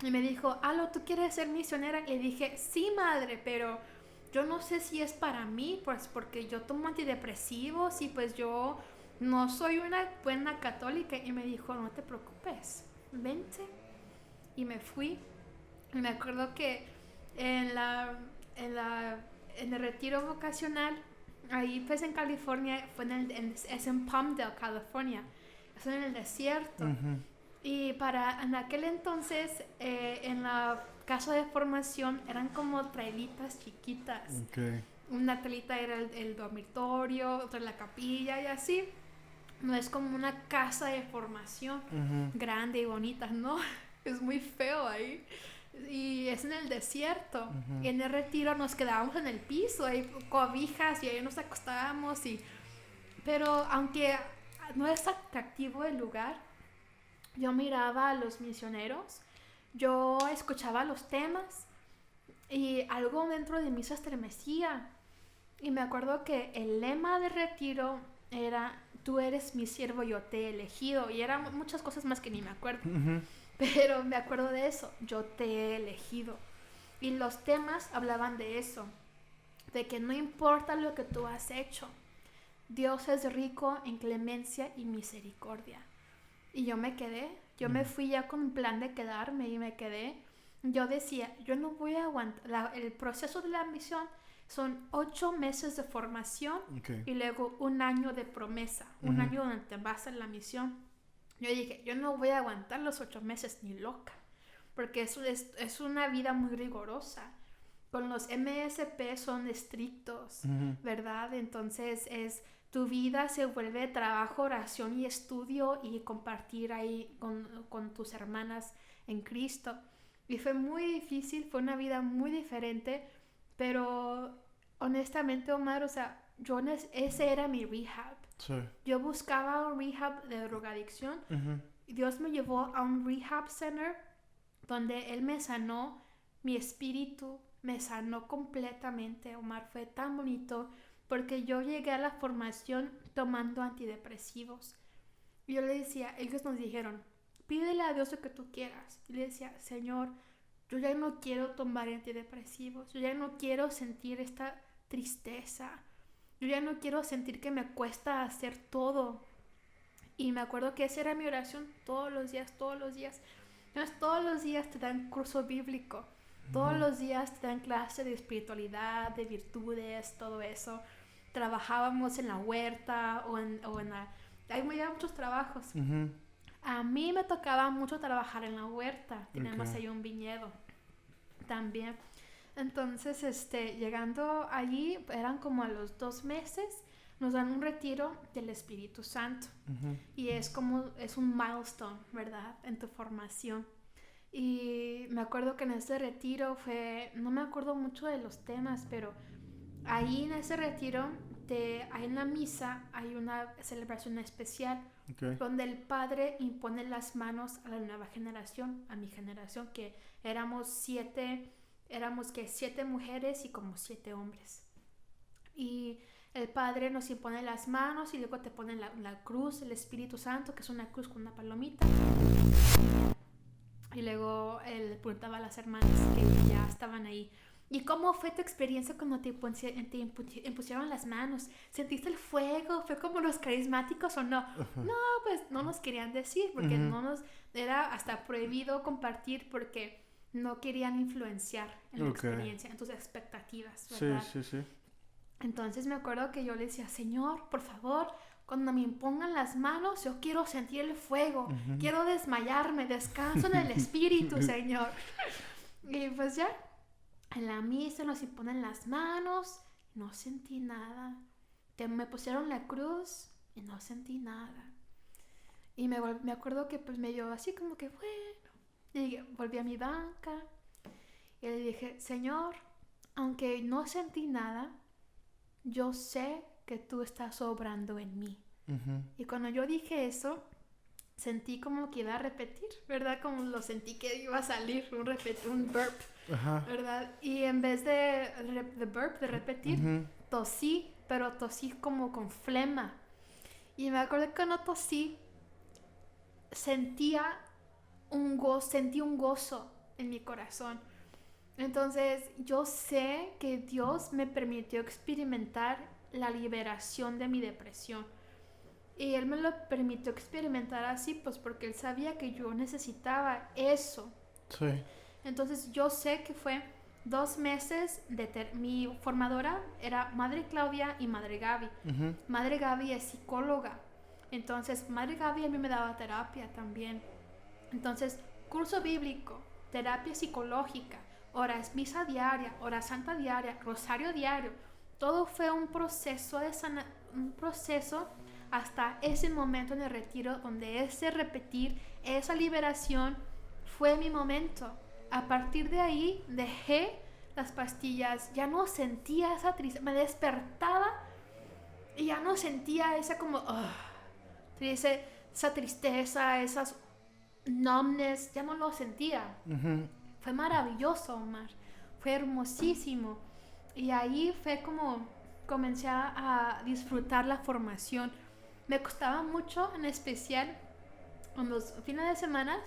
Y me dijo, Alo, ¿tú quieres ser misionera? Le dije, sí, madre, pero yo no sé si es para mí, pues porque yo tomo antidepresivos y pues yo no soy una buena católica. Y me dijo, no te preocupes, vente. Y me fui. Y me acuerdo que en el retiro vocacional, ahí pues en California, es en Palmdale, California. Es en el desierto. Y en aquel entonces, en la casa de formación, eran como trailitas chiquitas. Okay. Una trailita era el dormitorio, otra la capilla y así. No es como una casa de formación grande y bonita, ¿no? Es muy feo ahí. Y es en el desierto. Y en el retiro nos quedábamos en el piso, hay cobijas y ahí nos acostábamos. Pero aunque no es atractivo el lugar, yo miraba a los misioneros, yo escuchaba los temas y algo dentro de mí se estremecía. Y me acuerdo que el lema de retiro era, tú eres mi siervo, yo te he elegido. Y eran muchas cosas más que ni me acuerdo. Pero me acuerdo de eso, yo te he elegido. Y los temas hablaban de eso, de que no importa lo que tú has hecho, Dios es rico en clemencia y misericordia. Y yo me quedé, yo me fui ya con un plan de quedarme y me quedé. Yo decía, yo no voy a aguantar, el proceso de la misión son 8 meses de formación y luego 1 año de promesa, un año donde te vas a la misión. Yo dije, yo no voy a aguantar los 8 meses ni loca, porque eso es una vida muy rigurosa. Con los MSP son estrictos, ¿verdad? Entonces es tu vida se vuelve trabajo, oración y estudio y compartir ahí con tus hermanas en Cristo. Y fue muy difícil, fue una vida muy diferente, pero honestamente, Omar, o sea, ese era mi rehab. Sí. Yo buscaba un rehab de drogadicción. Uh-huh. Dios me llevó a un rehab center donde Él me sanó, mi espíritu me sanó completamente, Omar. Fue tan bonito porque yo llegué a la formación tomando antidepresivos. Y yo le decía, ellos nos dijeron, pídele a Dios lo que tú quieras. Y le decía, Señor, yo ya no quiero tomar antidepresivos, yo ya no quiero sentir esta tristeza, yo ya no quiero sentir que me cuesta hacer todo. Y me acuerdo que esa era mi oración todos los días. Entonces, todos los días te dan curso bíblico, todos los días te dan clase de espiritualidad, de virtudes, todo eso. Trabajábamos en la huerta hay muchos trabajos. Uh-huh. A mí me tocaba mucho trabajar en la huerta. Tenemos ahí un viñedo también. Entonces, llegando allí, eran como a los 2 meses, nos dan un retiro del Espíritu Santo. Uh-huh. Y es un milestone, ¿verdad? En tu formación. Y me acuerdo que en ese retiro no me acuerdo mucho de los temas, pero ahí en ese retiro, ahí en la misa, hay una celebración especial. Okay. Donde el Padre impone las manos a la nueva generación, a mi generación, que éramos 7 mujeres y como 7 hombres. Y el Padre nos impone las manos y luego te pone la cruz, el Espíritu Santo, que es una cruz con una palomita. Y luego él preguntaba a las hermanas que ya estaban ahí, ¿y cómo fue tu experiencia cuando te impusieron las manos? ¿Sentiste el fuego? ¿Fue como los carismáticos o no? Uh-huh. No, pues no nos querían decir porque era hasta prohibido compartir porque no querían influenciar en la experiencia, en tus expectativas, ¿verdad? Sí. Entonces me acuerdo que yo le decía, Señor, por favor, cuando me impongan las manos, yo quiero sentir el fuego, quiero desmayarme, descanso en el Espíritu, Señor. Y pues ya, en la misa nos imponen las manos, no sentí nada. Me pusieron la cruz y no sentí nada. Y me acuerdo que pues me dio así como que bueno. Y volví a mi banca y le dije, Señor, aunque no sentí nada, yo sé que tú estás obrando en mí. Uh-huh. Y cuando yo dije eso, sentí como que iba a repetir, ¿verdad? Como lo sentí que iba a salir un burp, uh-huh. ¿verdad? Y en vez de repetir, uh-huh. tosí, pero tosí como con flema. Y me acuerdo que cuando tosí, sentí un gozo en mi corazón. Entonces, yo sé que Dios me permitió experimentar la liberación de mi depresión. Y Él me lo permitió experimentar así, pues porque Él sabía que yo necesitaba eso. Sí. Entonces, yo sé que fue 2 meses mi formadora era Madre Claudia y Madre Gaby. Uh-huh. Madre Gaby es psicóloga. Entonces, Madre Gaby a mí me daba terapia también. Entonces, curso bíblico, terapia psicológica, misa diaria, hora santa diaria, rosario diario. Todo fue un proceso un proceso hasta ese momento en el retiro donde ese repetir, esa liberación fue mi momento. A partir de ahí dejé las pastillas, ya no sentía esa tristeza, me despertaba y ya no sentía esa como esa tristeza, esas numbness, ya no lo sentía. Uh-huh. Fue maravilloso, Omar, fue hermosísimo. Y ahí fue como comencé a disfrutar la formación. Me costaba mucho, en especial en los fines de semana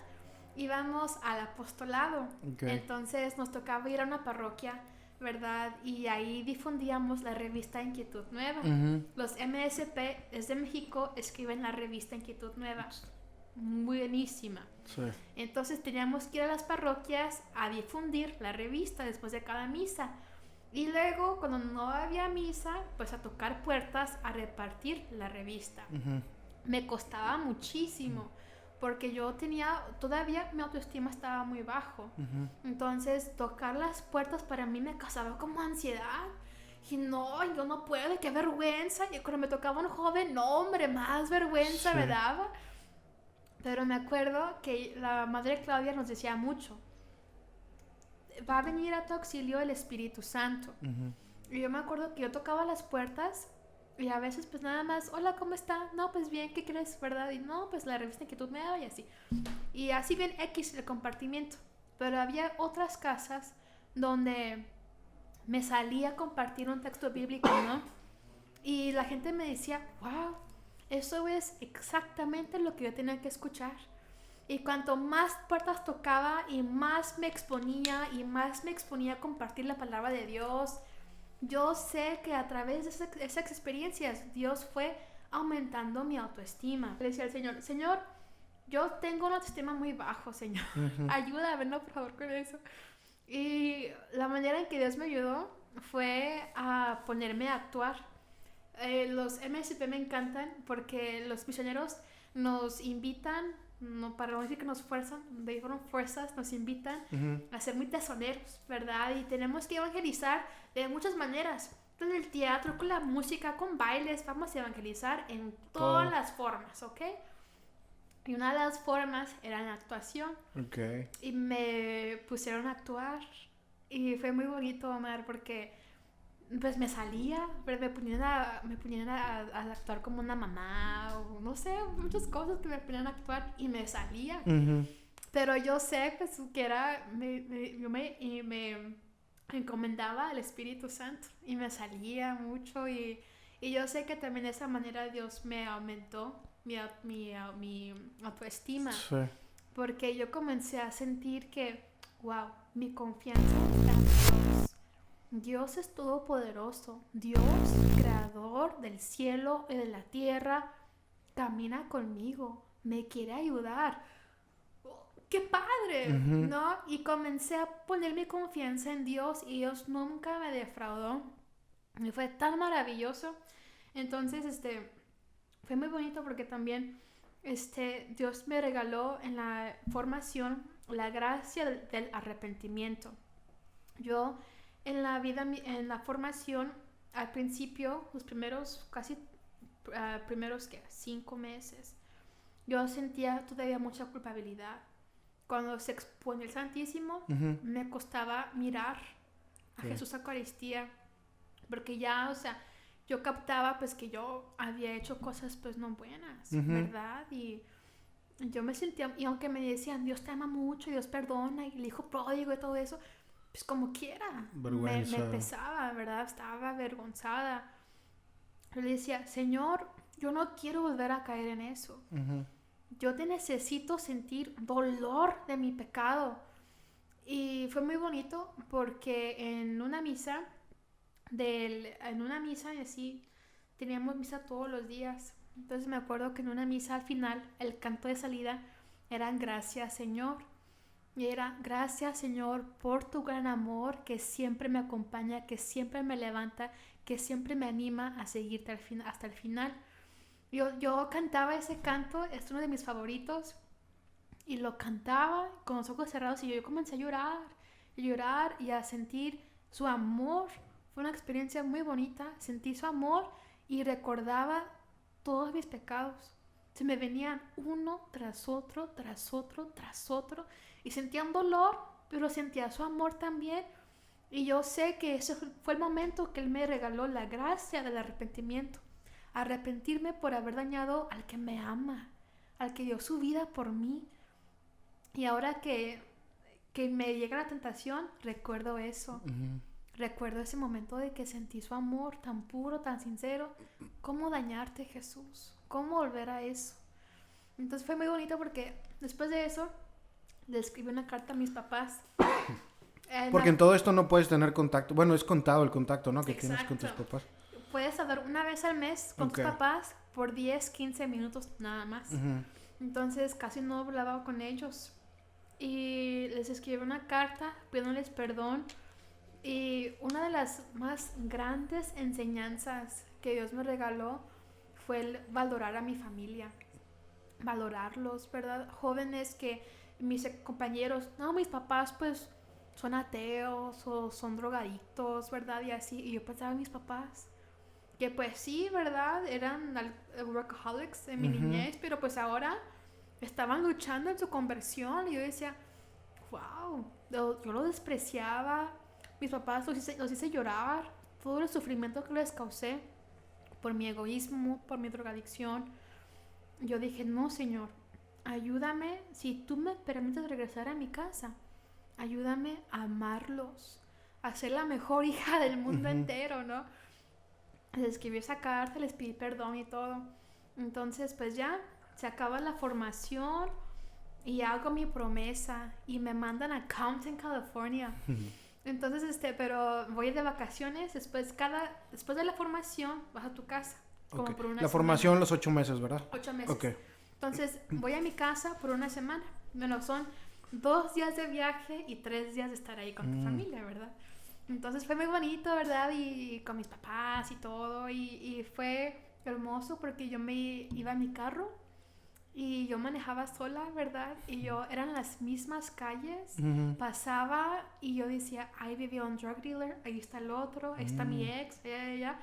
íbamos al apostolado. Okay. Entonces nos tocaba ir a una parroquia, ¿verdad? Y ahí difundíamos la revista Inquietud Nueva. Uh-huh. Los MSP desde México escriben la revista Inquietud Nueva. Buenísima. Sí. Entonces teníamos que ir a las parroquias a difundir la revista después de cada misa. Y luego, cuando no había misa, pues a tocar puertas, a repartir la revista. Uh-huh. Me costaba muchísimo, porque todavía mi autoestima estaba muy bajo. Uh-huh. Entonces, tocar las puertas para mí me causaba como ansiedad. Y no, yo no puedo, qué vergüenza. Y cuando me tocaba un joven, no, hombre, más vergüenza Sí. me daba. Pero me acuerdo que la madre Claudia nos decía mucho, va a venir a tu auxilio el Espíritu Santo. Ujú. Y yo me acuerdo que yo tocaba las puertas y a veces pues nada más, hola, ¿cómo está? No, pues bien, ¿qué crees, verdad? Y no, pues la revista que tú me dabas y así. Y así bien X el compartimiento. Pero había otras casas donde me salía a compartir un texto bíblico, ¿no? Y la gente me decía, wow, eso es exactamente lo que yo tenía que escuchar. Y cuanto más puertas tocaba y más me exponía a compartir la palabra de Dios, yo sé que a través de esas experiencias Dios fue aumentando mi autoestima. Le decía al Señor, Señor, yo tengo un autoestima muy bajo, Señor. Ujú. Ayúdame, no, por favor, con eso. Y la manera en que Dios me ayudó fue a ponerme a actuar. Los MSP me encantan porque los misioneros nos invitan, no, para no decir que nos fuerzan, de fuerzas, nos invitan Ujú. a ser muy tesoneros, ¿verdad? Y tenemos que evangelizar de muchas maneras. Con el teatro, con la música, con bailes, vamos a evangelizar en todas Todo. las formas, ¿ok? Y una de las formas era la actuación. Ok. Y me pusieron a actuar. Y fue muy bonito, Omar, porque pues me salía, pero me ponían a actuar como una mamá, o no sé, muchas cosas que me ponían a actuar y me salía. Ujú. Pero yo sé pues, que era, me encomendaba al Espíritu Santo y me salía mucho y yo sé que también de esa manera Dios me aumentó mi autoestima, Sí. porque yo comencé a sentir que, wow, mi confianza está en Dios. Dios es todopoderoso, Dios, creador del cielo y de la tierra, camina conmigo, me quiere ayudar. ¡Qué padre! Ujú. ¿No? Y comencé a poner mi confianza en Dios y Dios nunca me defraudó. Y fue tan maravilloso. Entonces, fue muy bonito porque también, Dios me regaló en la formación la gracia del arrepentimiento. Yo, en la formación, al principio, los primeros, primeros, ¿qué? 5 meses, yo sentía todavía mucha culpabilidad. Cuando se expone el Santísimo, Ujú. me costaba mirar a Sí. Jesús Eucaristía, porque ya, o sea, yo captaba pues que yo había hecho cosas pues no buenas, Ujú. ¿verdad? Y yo me sentía, y aunque me decían, Dios te ama mucho, Dios perdona, y el hijo pródigo y todo eso, pues como quiera, me Vergüenza. pesaba, ¿verdad? Estaba avergonzada. Yo le decía, Señor, yo no quiero volver a caer en eso. Ujú. Yo te necesito sentir dolor de mi pecado. Y fue muy bonito porque en una misa y así, teníamos misa todos los días. Entonces me acuerdo que en una misa al final, el canto de salida era gracias Señor. Y era gracias Señor por tu gran amor que siempre me acompaña, que siempre me levanta, que siempre me anima a seguirte hasta el final. Yo cantaba ese canto, es uno de mis favoritos, y lo cantaba con los ojos cerrados y yo comencé a llorar y a sentir su amor. Fue una experiencia muy bonita, sentí su amor y recordaba todos mis pecados. Se me venían uno tras otro, tras otro, tras otro y sentía un dolor, pero sentía su amor también. Y yo sé que ese fue el momento que Él me regaló la gracia del arrepentimiento. Arrepentirme por haber dañado al que me ama, al que dio su vida por mí. Y ahora que me llega la tentación, recuerdo eso. Ujú. Recuerdo ese momento de que sentí su amor tan puro, tan sincero. ¿Cómo dañarte, Jesús? ¿Cómo volver a eso? Entonces fue muy bonito porque después de eso le escribí una carta a mis papás. Porque en todo esto no puedes tener contacto. Bueno, es contado el contacto, ¿no? Que tienes con tus Exacto. papás. Puedes hablar una vez al mes con tus Ok. papás por 10, 15 minutos nada más. Ujú. Entonces casi no hablaba con ellos. Y les escribí una carta pidiéndoles perdón. Y una de las más grandes enseñanzas que Dios me regaló fue el valorar a mi familia. Valorarlos, ¿verdad? Jóvenes que mis compañeros, no, mis papás pues son ateos o son drogadictos, ¿verdad? Y así, y yo pensaba en mis papás, que pues sí, ¿verdad? Eran workaholics en mi niñez, pero pues ahora estaban luchando en su conversión y yo decía, wow, yo lo despreciaba, mis papás los hice llorar, todo el sufrimiento que les causé por mi egoísmo, por mi drogadicción. Yo dije, no, Señor, ayúdame, si tú me permites regresar a mi casa, ayúdame a amarlos, a ser la mejor hija del mundo entero, ¿no? Les escribí esa carta, les pedí perdón y todo. Entonces, pues ya, se acaba la formación y hago mi promesa y me mandan a Compton, California. Entonces, pero voy de vacaciones, después de la formación vas a tu casa. Como por una La semana. Formación los 8 meses, ¿verdad? 8 meses. Okay. Entonces, voy a mi casa por una semana. Bueno, son 2 días de viaje y 3 días de estar ahí con tu familia, ¿verdad? Entonces fue muy bonito, ¿verdad? Y con mis papás y todo. Y fue hermoso porque yo me iba a mi carro y yo manejaba sola, ¿verdad? Y eran las mismas calles. Pasaba y yo decía, ahí vivía un drug dealer, ahí está el otro, ahí está mi ex, allá.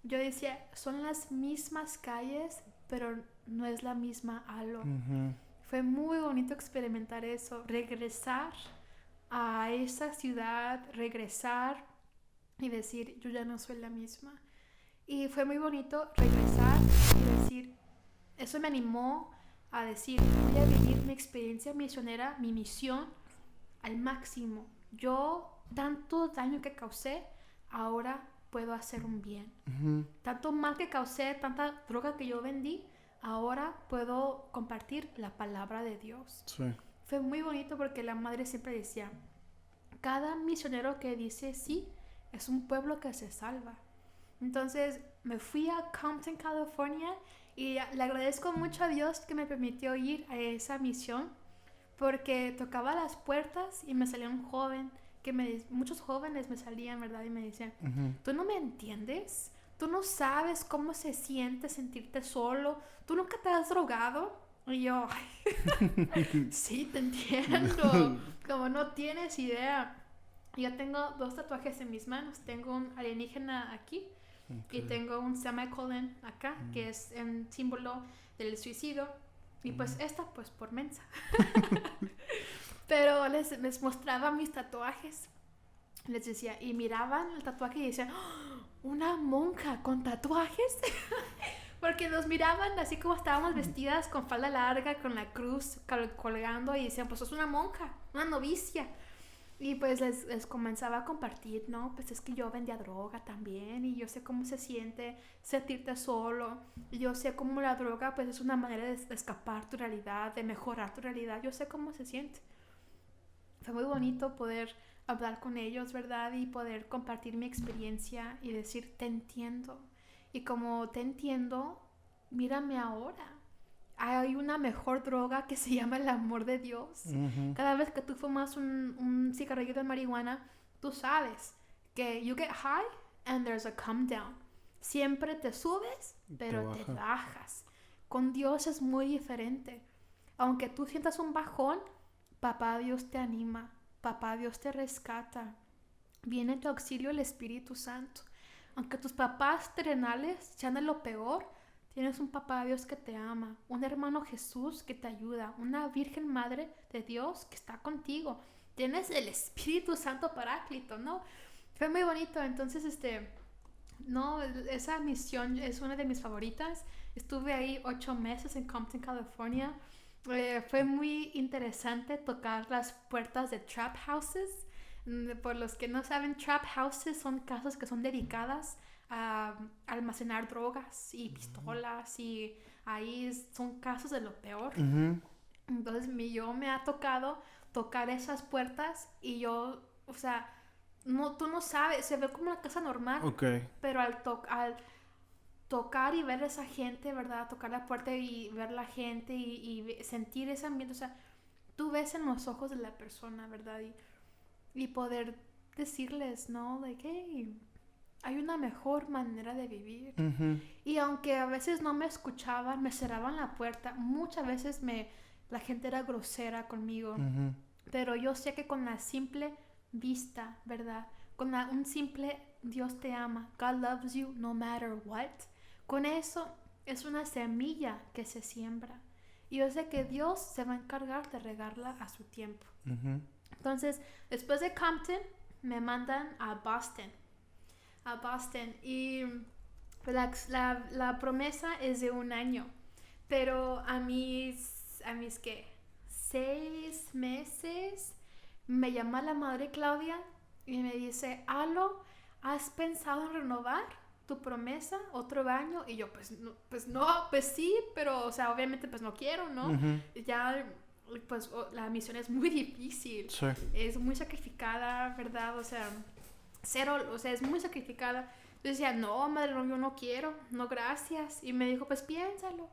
Yo decía, son las mismas calles, pero no es la misma Alo. Fue muy bonito experimentar eso, regresar a esa ciudad, regresar y decir, yo ya no soy la misma. Y fue muy bonito regresar y decir, eso me animó a decir, voy a vivir mi experiencia misionera, mi misión al máximo. Yo, tanto daño que causé, ahora puedo hacer un bien. Tanto mal que causé, tanta droga que yo vendí, ahora puedo compartir la palabra de Dios. Sí. Fue muy bonito porque la madre siempre decía, cada misionero que dice sí, es un pueblo que se salva. Entonces me fui a Compton, California, y le agradezco mucho a Dios que me permitió ir a esa misión, porque tocaba las puertas y me salía un joven, muchos jóvenes me salían, ¿verdad? Y me decían, ¿tú no me entiendes? ¿Tú no sabes cómo se siente sentirte solo? ¿Tú nunca te has drogado? Y yo, sí, te entiendo. Como no tienes idea. Yo tengo 2 tatuajes en mis manos. Tengo un alienígena aquí y tengo un semicolon acá, que es el símbolo del suicidio. Y pues esta, pues por mensa. Pero les mostraba mis tatuajes. Les decía, y miraban el tatuaje y decían, ¡oh! ¿Una monja con tatuajes? Porque nos miraban así como estábamos vestidas, con falda larga, con la cruz colgando, y decían, pues es una monja, una novicia. Y pues les comenzaba a compartir, ¿no? Pues es que yo vendía droga también, y yo sé cómo se siente sentirte solo, y yo sé cómo la droga pues es una manera de escapar tu realidad, de mejorar tu realidad, yo sé cómo se siente. Fue muy bonito poder hablar con ellos, ¿verdad? Y poder compartir mi experiencia y decir, te entiendo. Y como te entiendo, mírame ahora. Hay una mejor droga que se llama el amor de Dios. Cada vez que tú fumas un cigarrillo de marihuana, tú sabes que you get high and there's a come down. Siempre te subes, pero te bajas. Con Dios es muy diferente. Aunque tú sientas un bajón, Papá Dios te anima. Papá Dios te rescata. Viene en tu auxilio el Espíritu Santo. Aunque tus papás terrenales sean de lo peor, tienes un Papá Dios que te ama, un hermano Jesús que te ayuda, una Virgen Madre de Dios que está contigo. Tienes el Espíritu Santo Paráclito, ¿no? Fue muy bonito. Entonces, no, esa misión es una de mis favoritas. Estuve ahí 8 meses en Compton, California. Fue muy interesante tocar las puertas de trap houses. Por los que no saben, trap houses son casas que son dedicadas a almacenar drogas y pistolas, y ahí son casos de lo peor. Entonces yo me ha tocado tocar esas puertas y yo, o sea, tú no sabes, se ve como una casa normal, pero al tocar y ver a esa gente, ¿verdad? Tocar la puerta y ver la gente y sentir ese ambiente, o sea, tú ves en los ojos de la persona, ¿verdad? Y poder decirles, ¿no? Like, hey, hay una mejor manera de vivir. Y aunque a veces no me escuchaban, me cerraban la puerta, muchas veces la gente era grosera conmigo. Pero yo sé que con la simple vista, ¿verdad? Con un simple Dios te ama, God loves you no matter what. Con eso es una semilla que se siembra. Y yo sé que Dios se va a encargar de regarla a su tiempo. Ujú. Entonces, después de Compton, me mandan a Boston. A Boston. Y la promesa es de 1 año. Pero a mis ¿qué? 6 meses, me llama la madre Claudia y me dice, Alo, ¿has pensado en renovar tu promesa otro año? Y yo, pues sí, pero, o sea, obviamente pues no quiero, ¿no? Ujú. Ya, pues la misión es muy difícil, Sí. es muy sacrificada, ¿verdad? O sea, es muy sacrificada. Yo decía, no, madre, no, yo no quiero, no, gracias. Y me dijo, pues piénsalo.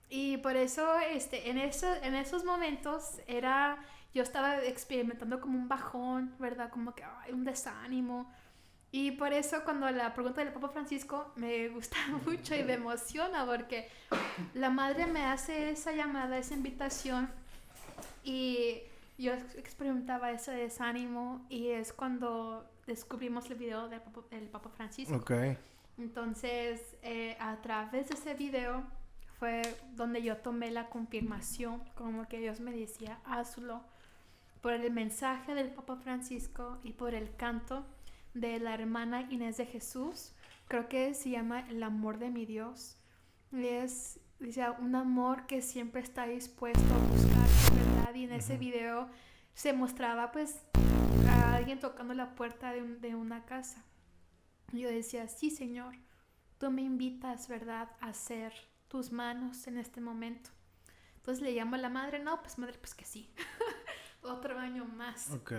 Y por eso, en esos momentos yo estaba experimentando como un bajón, ¿verdad? Como que un desánimo. Y por eso cuando la pregunta del Papa Francisco me gusta mucho y me emociona porque la madre me hace esa llamada, esa invitación y yo experimentaba ese desánimo y es cuando descubrimos el video del Papa Francisco. Ok. Entonces, a través de ese video fue donde yo tomé la confirmación, como que Dios me decía, hazlo, por el mensaje del Papa Francisco y por el canto de la hermana Inés de Jesús. Creo que se llama El amor de mi Dios. Y es, dice, un amor que siempre está dispuesto a buscar, ¿verdad? Y en ese video se mostraba pues a alguien tocando la puerta de una casa. Y yo decía, sí, Señor, tú me invitas, ¿verdad?, a hacer tus manos en este momento. Entonces le llamo a la madre, no, pues madre, pues que sí. Otro año más. Ok.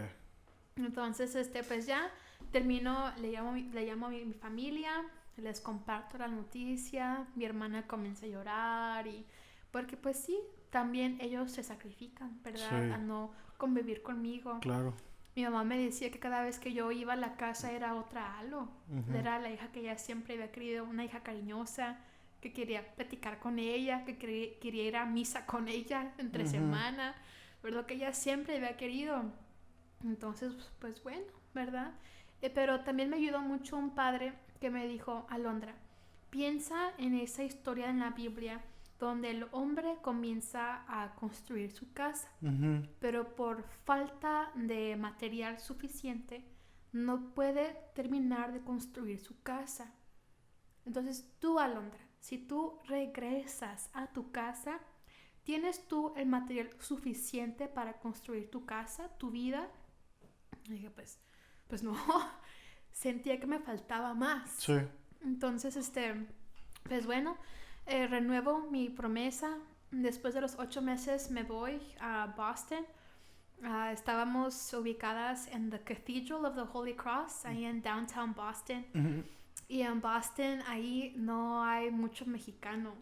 Entonces, pues ya termino, le llamo a mi familia, les comparto la noticia, mi hermana comienza a llorar y porque pues sí, también ellos se sacrifican, ¿verdad? Sí. A no convivir conmigo. Claro. Mi mamá me decía que cada vez que yo iba a la casa era otra Alo. Ujú. Era la hija que ella siempre había querido, una hija cariñosa, que quería platicar con ella, que quería ir a misa con ella entre semana, ¿verdad? Que ella siempre había querido. Entonces, pues bueno, ¿verdad? Pero también me ayudó mucho un padre que me dijo, Alondra, piensa en esa historia en la Biblia donde el hombre comienza a construir su casa, Ujú. pero por falta de material suficiente no puede terminar de construir su casa. Entonces tú, Alondra, si tú regresas a tu casa, ¿tienes tú el material suficiente para construir tu casa, tu vida? Y dije, pues no, sentía que me faltaba más. Sí. Entonces, pues bueno, renuevo mi promesa. Después de los 8 meses me voy a Boston. Estábamos ubicadas en the Cathedral of the Holy Cross, ahí en downtown Boston. Ujú. Y en Boston, ahí no hay mucho mexicano.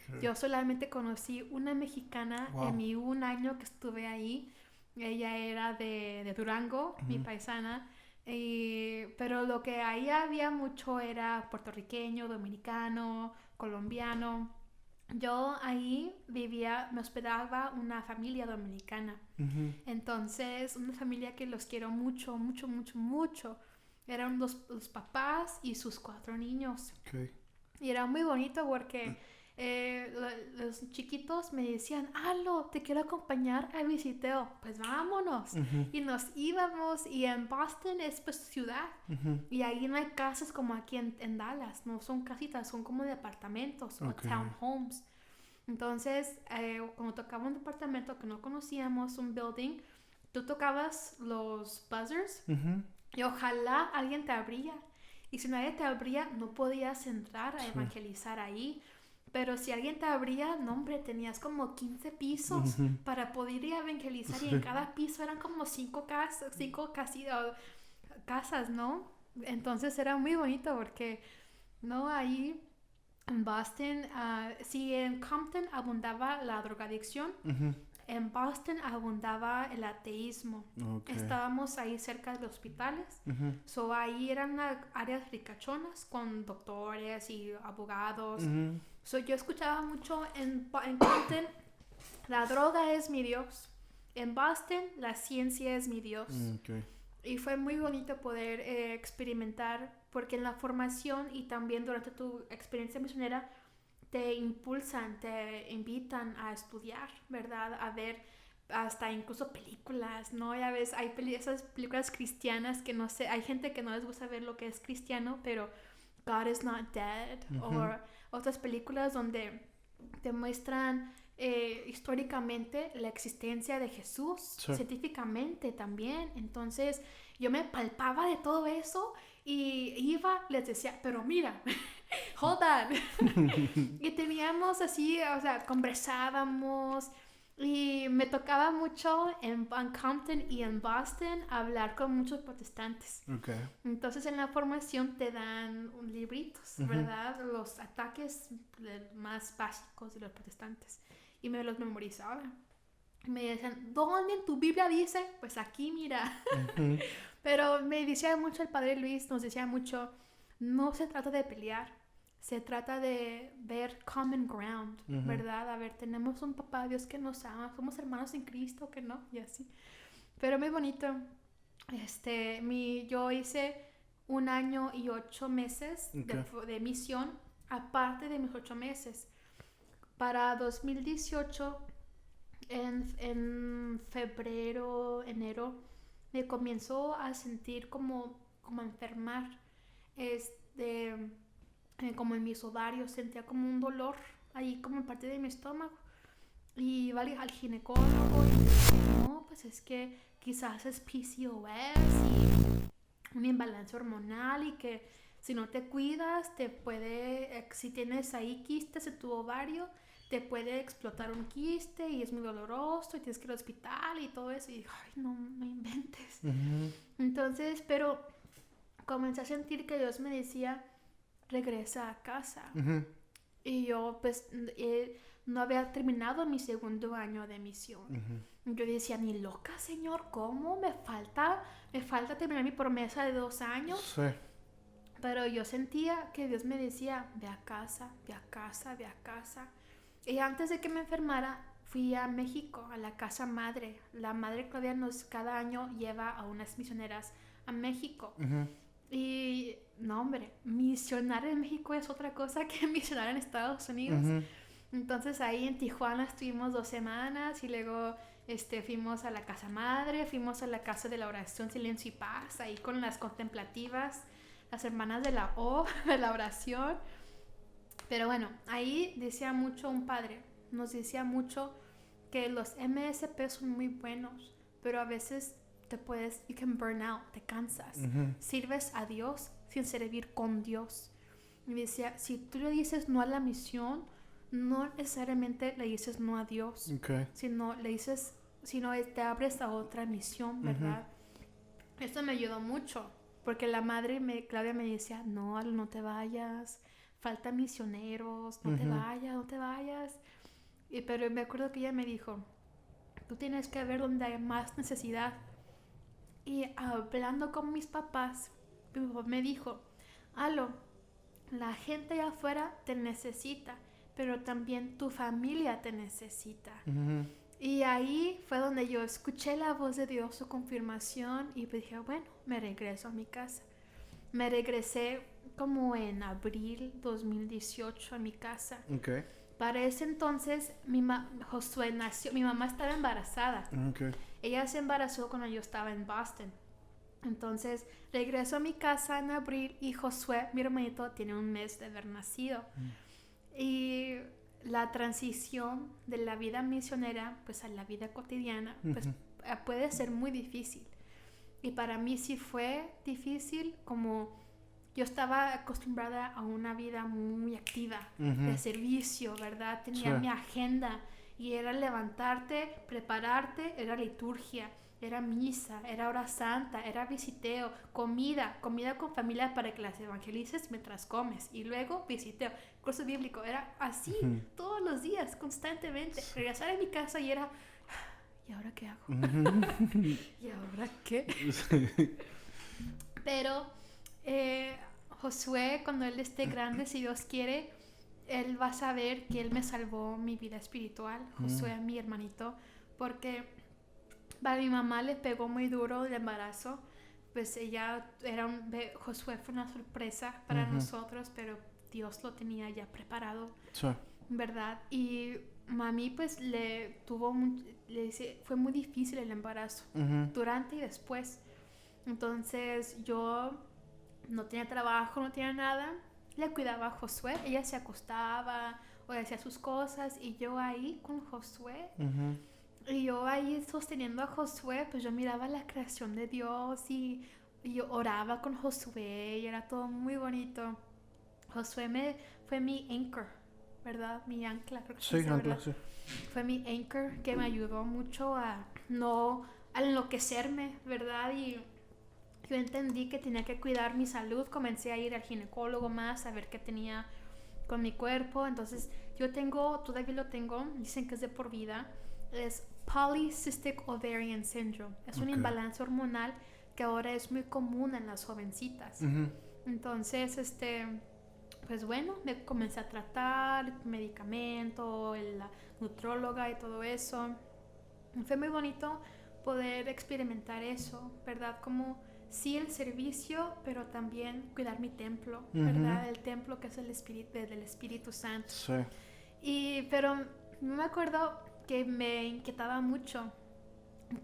Ok. Yo solamente conocí una mexicana Wow. en mi 1 año que estuve ahí. Ella era de Durango, mi paisana. Pero lo que ahí había mucho era puertorriqueño, dominicano, colombiano. Yo ahí me hospedaba una familia dominicana. Ujú. Entonces, una familia que los quiero mucho, mucho, mucho, mucho. Eran los papás y sus 4 niños. Ok. Y era muy bonito porque los chiquitos me decían, Alo, te quiero acompañar a visiteo. Pues vámonos. Y nos íbamos y en Boston es pues ciudad. Y ahí no hay casas como aquí en Dallas. No son casitas, son como departamentos o Ok. townhomes. Entonces, cuando tocaba un departamento que no conocíamos, un building, tú tocabas los buzzers Ujú. y ojalá alguien te abría. Y si nadie te abría, no podías entrar a evangelizar ahí. Pero si alguien te abría, no hombre, tenías como 15 pisos para poder ir a evangelizar. Y en cada piso eran como 5 casas, ¿no? Entonces era muy bonito porque, ¿no? Ahí en Boston, si en Compton abundaba la drogadicción, en Boston abundaba el ateísmo. Ok. Estábamos ahí cerca de hospitales. So ahí eran áreas ricachonas con doctores y abogados. So yo escuchaba mucho en Compton, la droga es mi Dios. En Boston, la ciencia es mi Dios. Ok. Y fue muy bonito poder experimentar, porque en la formación y también durante tu experiencia misionera te impulsan, te invitan a estudiar, ¿verdad? A ver hasta incluso películas, ¿no? Ya ves, hay esas películas cristianas que no sé, hay gente que no les gusta ver lo que es cristiano, pero God is Not Dead, o otras películas donde te muestran históricamente la existencia de Jesús, científicamente también. Entonces yo me palpaba de todo eso y iba, les decía, pero mira, hold on. Y teníamos así, o sea, conversábamos. Y me tocaba mucho en Compton y en Boston hablar con muchos protestantes. Okay. Entonces en la formación te dan libritos, ¿verdad? Los ataques más básicos de los protestantes. Y me los memorizaba. Y me decían, ¿dónde en tu Biblia dice? Pues aquí, mira. Pero me decía mucho el Padre Luis, nos decía mucho, no se trata de pelear. Se trata de ver common ground, ¿verdad? A ver, tenemos un papá Dios que nos ama, somos hermanos en Cristo, que no, y así. Pero muy bonito. Yo hice 1 año y 8 meses de misión, aparte de mis 8 meses. Para 2018, en febrero, enero, me comenzó a sentir como enfermar. Como en mis ovarios, sentía como un dolor ahí como en parte de mi estómago. Y iba al ginecólogo y decía, no, pues es que quizás es PCOS y un imbalance hormonal y que si no te cuidas te puede, si tienes ahí quistes en tu ovario, te puede explotar un quiste y es muy doloroso y tienes que ir al hospital y todo eso. Y dije, ay, no inventes. Entonces, pero comencé a sentir que Dios me decía, regresa a casa. Y yo pues no había terminado mi 2º año de misión. Yo decía, ni loca, Señor, ¿cómo? Me falta terminar mi promesa de 2 años. Sí. Pero yo sentía que Dios me decía, ve a casa, ve a casa, ve a casa. Y antes de que me enfermara, fui a México, a la casa madre. La madre Claudia cada año lleva a unas misioneras a México. Y no, hombre, misionar en México es otra cosa que misionar en Estados Unidos. Entonces ahí en Tijuana estuvimos 2 semanas y luego fuimos a la casa madre, fuimos a la casa de la oración, silencio y paz, ahí con las contemplativas, las hermanas de la de la oración. Pero bueno, ahí decía mucho un padre, nos decía mucho que los MSP son muy buenos, pero a veces you can burn out, te cansas. Sirves a Dios sin servir con Dios. Y decía, si tú le dices no a la misión, no necesariamente le dices no a Dios, sino te abres a otra misión, ¿verdad? Esto me ayudó mucho, porque la madre Claudia me decía, no te vayas, faltan misioneros, no te vayas. Pero me acuerdo que ella me dijo, tú tienes que ver donde hay más necesidad. Y hablando con mis papás, mi papá me dijo, la gente allá afuera te necesita, pero también tu familia te necesita. Y ahí fue donde yo escuché la voz de Dios, su confirmación, y dije, bueno, me regreso a mi casa. Me regresé como en abril 2018 a mi casa. Para ese entonces, Josué nació, mi mamá estaba embarazada. Ella se embarazó cuando yo estaba en Boston. Entonces, regreso a mi casa en abril y Josué, mi hermanito, tiene 1 mes de haber nacido. Y la transición de la vida misionera, pues a la vida cotidiana, pues puede ser muy difícil. Y para mí sí fue difícil, como yo estaba acostumbrada a una vida muy activa, de servicio, ¿verdad? Tenía mi agenda y era levantarte, prepararte, era liturgia, era misa, era hora santa, era visiteo, comida con familia para que las evangelices mientras comes y luego visiteo, curso bíblico, era así todos los días, constantemente. Regresar a mi casa y era, ¿y ahora qué hago? ¿Y ahora qué? Pero Josué, cuando él esté grande, si Dios quiere, él va a saber que él me salvó mi vida espiritual. Josué, mi hermanito, porque para mi mamá le pegó muy duro el embarazo, pues Josué fue una sorpresa para nosotros, pero Dios lo tenía ya preparado, Sí. ¿verdad? Y mami pues fue muy difícil el embarazo, durante y después. Entonces yo no tenía trabajo, no tenía nada, le cuidaba a Josué, ella se acostaba o hacía sus cosas y yo ahí con Josué. Y yo ahí sosteniendo a Josué, pues yo miraba la creación de Dios y yo oraba con Josué y era todo muy bonito. Josué fue mi anchor, ¿verdad? Mi ancla, creo que Sí, ancla, sí. Fue mi anchor que me ayudó mucho a no enloquecerme, ¿verdad? Y yo entendí que tenía que cuidar mi salud, comencé a ir al ginecólogo más, a ver qué tenía con mi cuerpo. Entonces todavía lo tengo, dicen que es de por vida, es Polycystic Ovarian Syndrome. Es un imbalance hormonal que ahora es muy común en las jovencitas. Entonces, pues bueno, me comencé a tratar, medicamento, la nutróloga y todo eso. Fue muy bonito poder experimentar eso, ¿verdad? Como sí el servicio, pero también cuidar mi templo, ¿verdad? El templo que es el espíritu del Espíritu Santo. Sí. Pero me acuerdo que me inquietaba mucho,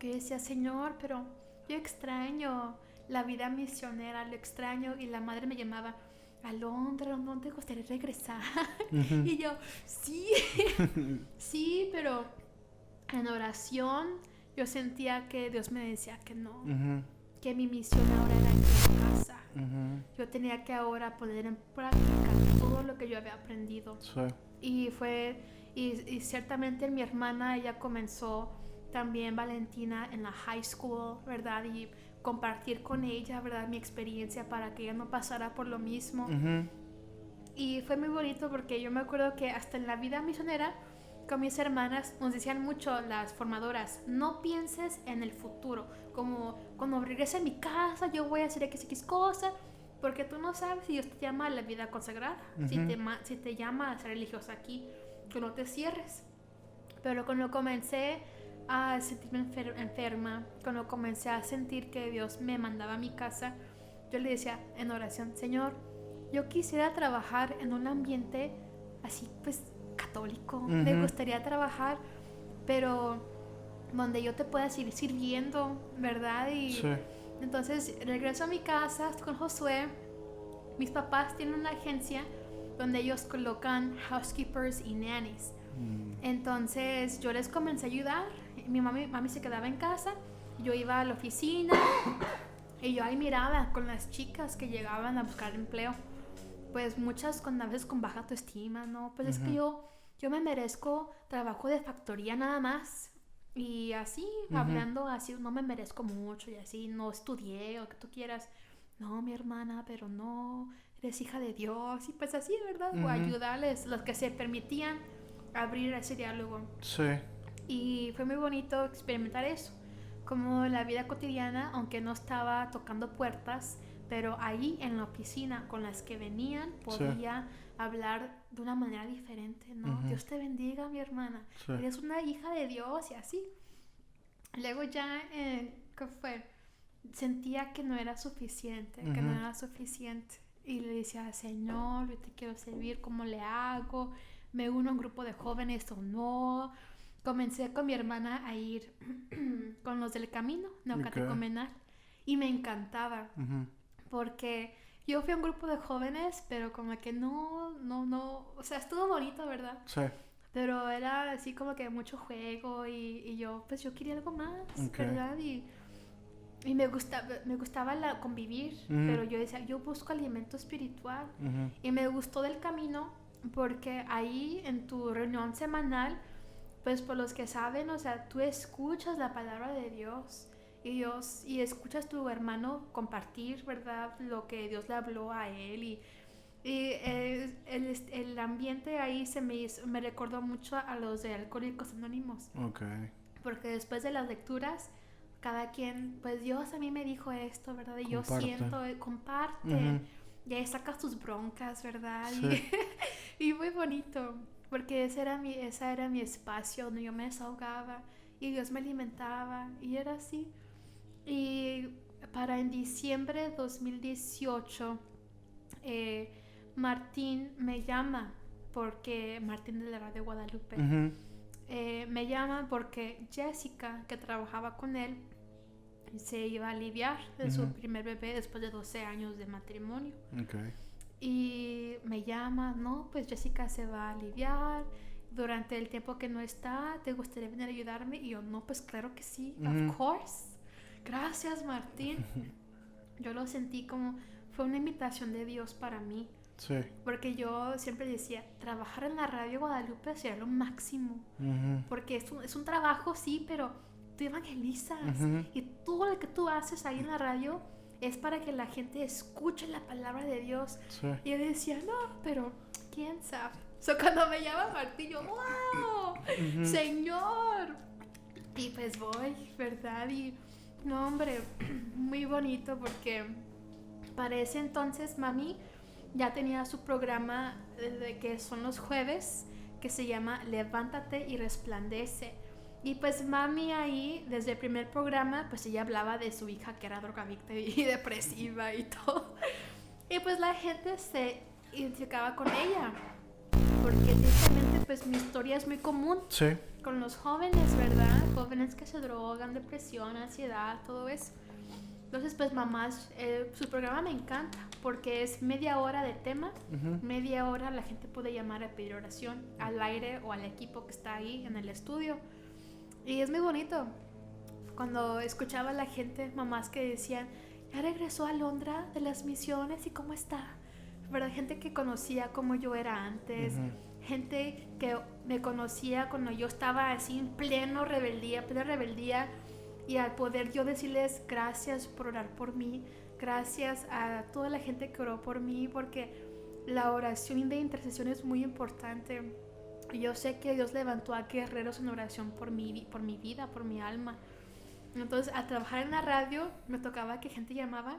que decía, Señor, pero yo extraño la vida misionera, lo extraño, y la madre me llamaba, Alondra, ¿no te gustaría regresar? Y yo, sí, sí, pero en oración yo sentía que Dios me decía que no, que mi misión ahora era en casa. Yo tenía que ahora poner en práctica todo lo que yo había aprendido. Sí. Y ciertamente mi hermana, ella comenzó también, Valentina, en la high school, ¿verdad? Y compartir con ella, ¿verdad? Mi experiencia para que ella no pasara por lo mismo. Y fue muy bonito porque yo me acuerdo que hasta en la vida misionera, con mis hermanas, nos decían mucho las formadoras, no pienses en el futuro, como cuando regrese a mi casa yo voy a hacer X cosa, porque tú no sabes si Dios te llama a la vida consagrada, si te llama a ser religiosa aquí, que no te cierres. Pero cuando comencé a sentirme enferma, cuando comencé a sentir que Dios me mandaba a mi casa, yo le decía en oración, Señor, yo quisiera trabajar en un ambiente así pues católico, me gustaría trabajar, pero donde yo te pueda seguir sirviendo, ¿verdad? Y sí. Entonces regreso a mi casa con Josué. Mis papás tienen una agencia donde ellos colocan housekeepers y nannies. Entonces yo les comencé a ayudar. Mi mami se quedaba en casa, yo iba a la oficina y yo ahí miraba con las chicas que llegaban a buscar empleo. Pues muchas a veces con baja autoestima, ¿no? Pues es que yo me merezco trabajo de factoría nada más. Y así, hablando así, no me merezco mucho y así, no estudié o lo que tú quieras. No, mi hermana, pero no, eres hija de Dios. Y pues así, ¿verdad? O ayudarles, los que se permitían abrir ese diálogo. Sí. Y fue muy bonito experimentar eso. Como la vida cotidiana, aunque no estaba tocando puertas, pero ahí en la oficina con las que venían podía hablar de una manera diferente, ¿no? Dios te bendiga, mi hermana. Eres una hija de Dios y así. Luego ya, ¿qué fue? Sentía que no era suficiente, que no era suficiente. Y le decía, Señor, yo te quiero servir, ¿cómo le hago? ¿Me uno a un grupo de jóvenes o no? Comencé con mi hermana a ir con los del camino, neocatecumenal, y me encantaba. Porque yo fui a un grupo de jóvenes, pero como que no, o sea, estuvo bonito, ¿verdad? Sí. Pero era así como que mucho juego y yo, pues yo quería algo más, ¿verdad? Y me gustaba convivir, pero yo decía, yo busco alimento espiritual. Y me gustó del camino porque ahí en tu reunión semanal, pues por los que saben, o sea, tú escuchas la palabra de Dios. Y escuchas a tu hermano compartir, ¿verdad? Lo que Dios le habló a él. Y el ambiente ahí me recordó mucho a los de Alcohólicos Anónimos. Porque después de las lecturas, cada quien, pues Dios a mí me dijo esto, ¿verdad? Y yo siento, comparte. Y ahí sacas tus broncas, ¿verdad? Sí. Y muy bonito. Porque ese era mi espacio donde yo me desahogaba. Y Dios me alimentaba. Y era así. Y para en diciembre de 2018, Martín me llama, porque Martín de la Radio Guadalupe, me llama porque Jessica, que trabajaba con él, se iba a aliviar de su primer bebé después de 12 años de matrimonio. Okay. Y me llama, no, pues Jessica se va a aliviar durante el tiempo que no está, ¿te gustaría venir a ayudarme? Y yo, no, pues claro que sí, of course. Gracias, Martín. Yo lo sentí como, fue una invitación de Dios para mí. Sí. Porque yo siempre decía, trabajar en la Radio Guadalupe sería lo máximo. Porque es un trabajo, sí, pero tú evangelizas. Y todo lo que tú haces ahí en la radio es para que la gente escuche la palabra de Dios. Sí. Y yo decía, no, pero quién sabe. Cuando me llama Martín, yo, wow, Señor. Y pues voy, ¿verdad? Y no, hombre, muy bonito porque para ese entonces mami ya tenía su programa que son los jueves, que se llama Levántate y Resplandece. Y pues mami ahí, desde el primer programa, pues ella hablaba de su hija que era drogadicta y depresiva y todo. Y pues la gente se identificaba con ella, porque tristemente pues mi historia es muy común. Sí. Con los jóvenes, ¿verdad? Jóvenes que se drogan, depresión, ansiedad, todo eso. Entonces, pues mamás, su programa me encanta porque es media hora de tema, media hora la gente puede llamar a pedir oración al aire o al equipo que está ahí en el estudio. Y es muy bonito. Cuando escuchaba a la gente, mamás que decían, ya regresó a Londra de las misiones y cómo está, ¿verdad? Gente que conocía como yo era antes, gente que me conocía cuando yo estaba así en plena rebeldía. Y al poder yo decirles gracias por orar por mí, gracias a toda la gente que oró por mí, porque la oración de intercesión es muy importante. Yo sé que Dios levantó a guerreros en oración por mi vida, por mi alma. Entonces, al trabajar en la radio, me tocaba que gente llamaba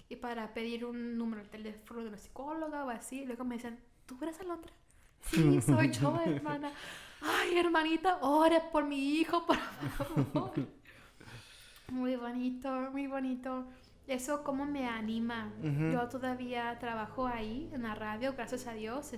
y para pedir un número de teléfono de una psicóloga o así. Luego me decían, ¿tú eres Alondra? Sí, soy yo, hermana. Ay, hermanita, ore por mi hijo, por favor. Muy bonito, muy bonito. Eso como me anima. Yo todavía trabajo ahí en la radio, gracias a Dios.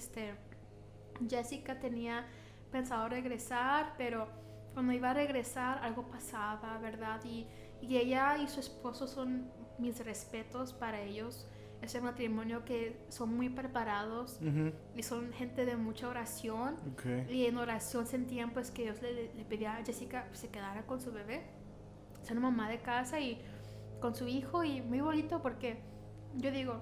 Jessica tenía pensado regresar, pero cuando iba a regresar algo pasaba, ¿verdad? Y ella y su esposo son mis respetos para ellos. Es un matrimonio que son muy preparados y son gente de mucha oración. Y en oración sentían pues que Dios le pedía a Jessica que se quedara con su bebé, ser mamá de casa y con su hijo. Y muy bonito porque yo digo,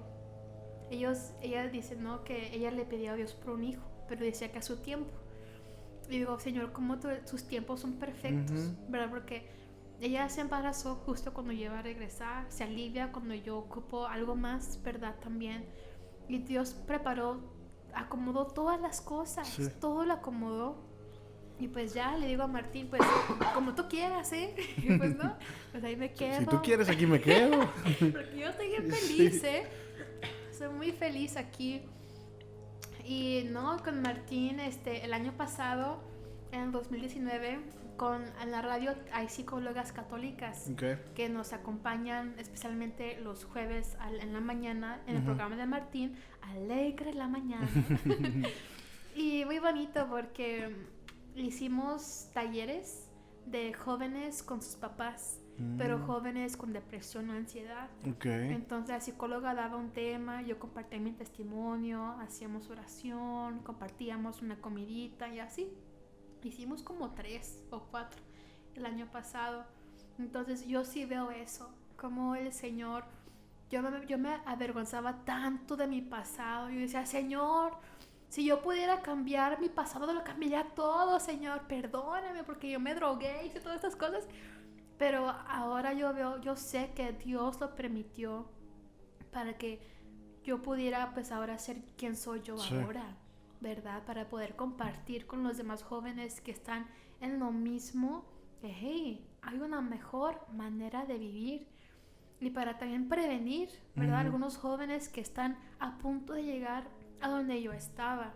ella dice, ¿no? Que ella le pedía a Dios por un hijo, pero decía que a su tiempo. Y digo, Señor, ¿cómo sus tiempos son perfectos? ¿Verdad? Porque ella se embarazó justo cuando yo iba a regresar, se alivia cuando yo ocupo algo más, ¿verdad? También. Y Dios preparó, acomodó todas las cosas, todo lo acomodó. Y pues ya le digo a Martín, pues como tú quieras, ¿eh? Y pues no, pues ahí me quedo. Si tú quieres, aquí me quedo. Porque yo estoy bien feliz, ¿eh? Soy muy feliz aquí. Y no, con Martín, el año pasado, en 2019, en la radio hay psicólogas católicas que nos acompañan, especialmente los jueves en la mañana, en el programa de Martín, Alegre la Mañana. Y muy bonito porque hicimos talleres de jóvenes con sus papás, pero jóvenes con depresión o ansiedad. Entonces la psicóloga daba un tema, yo compartía mi testimonio, hacíamos oración, compartíamos una comidita y así. Hicimos como 3 o 4 el año pasado. Entonces yo sí veo eso, como el Señor, yo me avergonzaba tanto de mi pasado. Yo decía, Señor, si yo pudiera cambiar mi pasado, lo cambiaría todo, Señor, perdóname porque yo me drogué, hice todas estas cosas. Pero ahora yo sé que Dios lo permitió para que yo pudiera pues ahora ser quien soy yo ahora, ¿verdad? Para poder compartir con los demás jóvenes que están en lo mismo, que hey, hay una mejor manera de vivir. Y para también prevenir, ¿verdad? Algunos jóvenes que están a punto de llegar a donde yo estaba.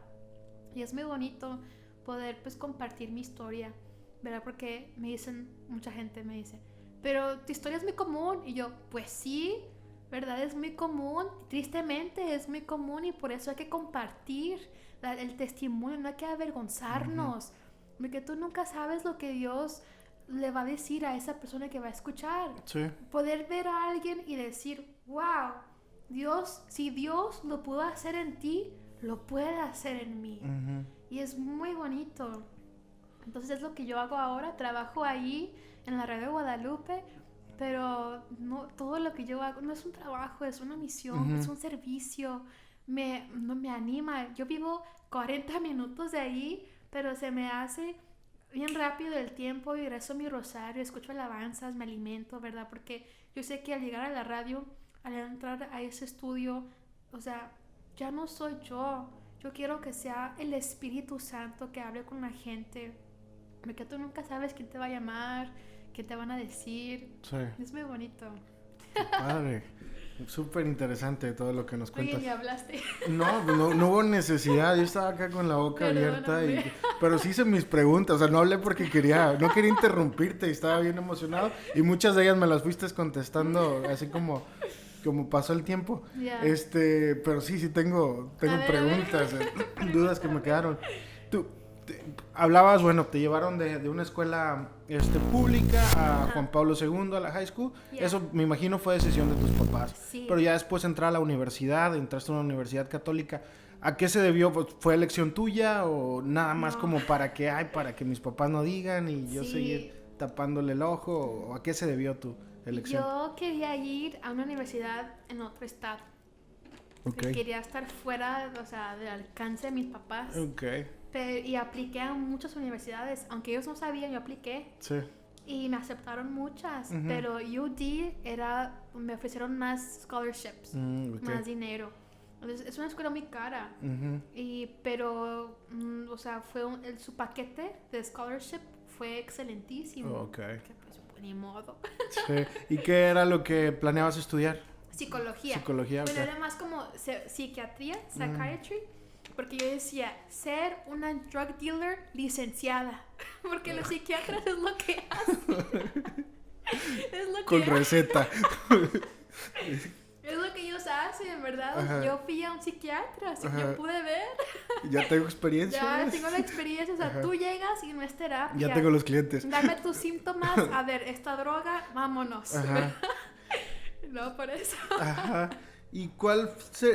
Y es muy bonito poder pues compartir mi historia, ¿verdad? Porque mucha gente me dice, pero tu historia es muy común. Y yo, pues sí, ¿verdad? Es muy común, tristemente es muy común y por eso hay que compartir el testimonio, no hay que avergonzarnos, porque tú nunca sabes lo que Dios le va a decir a esa persona que va a escuchar. Sí. Poder ver a alguien y decir, wow, Dios, si Dios lo pudo hacer en ti, lo puede hacer en mí. Y es muy bonito. Entonces es lo que yo hago ahora, trabajo ahí en la Radio Guadalupe, pero no, todo lo que yo hago no es un trabajo, es una misión, es un servicio. Me anima. Yo vivo 40 minutos de ahí, pero se me hace bien rápido el tiempo y rezo mi rosario, escucho alabanzas, me alimento, ¿verdad? Porque yo sé que al llegar a la radio, al entrar a ese estudio, o sea, ya no soy yo. Yo quiero que sea el Espíritu Santo que hable con la gente, porque tú nunca sabes quién te va a llamar, qué te van a decir. Sí. Es muy bonito. Padre. Súper interesante todo lo que nos cuentas. Oye, ¿ya hablaste? No hubo necesidad. Yo estaba acá con la boca abierta. Pero sí hice mis preguntas. O sea, no hablé porque no quería interrumpirte y estaba bien emocionado. Y muchas de ellas me las fuiste contestando así como pasó el tiempo. Yeah. Pero sí tengo preguntas, dudas que me quedaron. Tú hablabas, bueno, te llevaron de una escuela pública a Juan Pablo II, a la high school. Yeah. Eso me imagino fue decisión de tus papás. Sí. Pero ya después entrar a la universidad, entraste a una universidad católica. ¿A qué se debió? ¿Fue elección tuya o nada más como para que mis papás no digan y yo seguir tapándole el ojo? ¿O a qué se debió tu elección? Yo quería ir a una universidad en otro estado. Okay. Quería estar fuera, o sea, del alcance de mis papás. Okay. Y apliqué a muchas universidades, aunque ellos no sabían, yo apliqué. Sí. Y me aceptaron muchas, pero UD me ofrecieron más scholarships, más dinero. Entonces, es una escuela muy cara. Pero, o sea, su paquete de scholarship fue excelentísimo. Okay. Que pues, ni modo. Sí. ¿Y qué era lo que planeabas estudiar? Psicología. Psicología, Bueno, okay. era más como psiquiatría, psychiatry. Porque yo decía, ser una drug dealer licenciada. Porque los psiquiatras es lo que hacen. Es lo Con que receta. Es lo que ellos hacen, ¿verdad? Ajá. Yo fui a un psiquiatra, así que yo pude ver. Ya tengo experiencia. Ya tengo la experiencia. O sea, tú llegas y no es terapia. Ya tengo los clientes. Dame tus síntomas. A ver, esta droga, vámonos. Ajá. No, por eso. Ajá. ¿Y cuál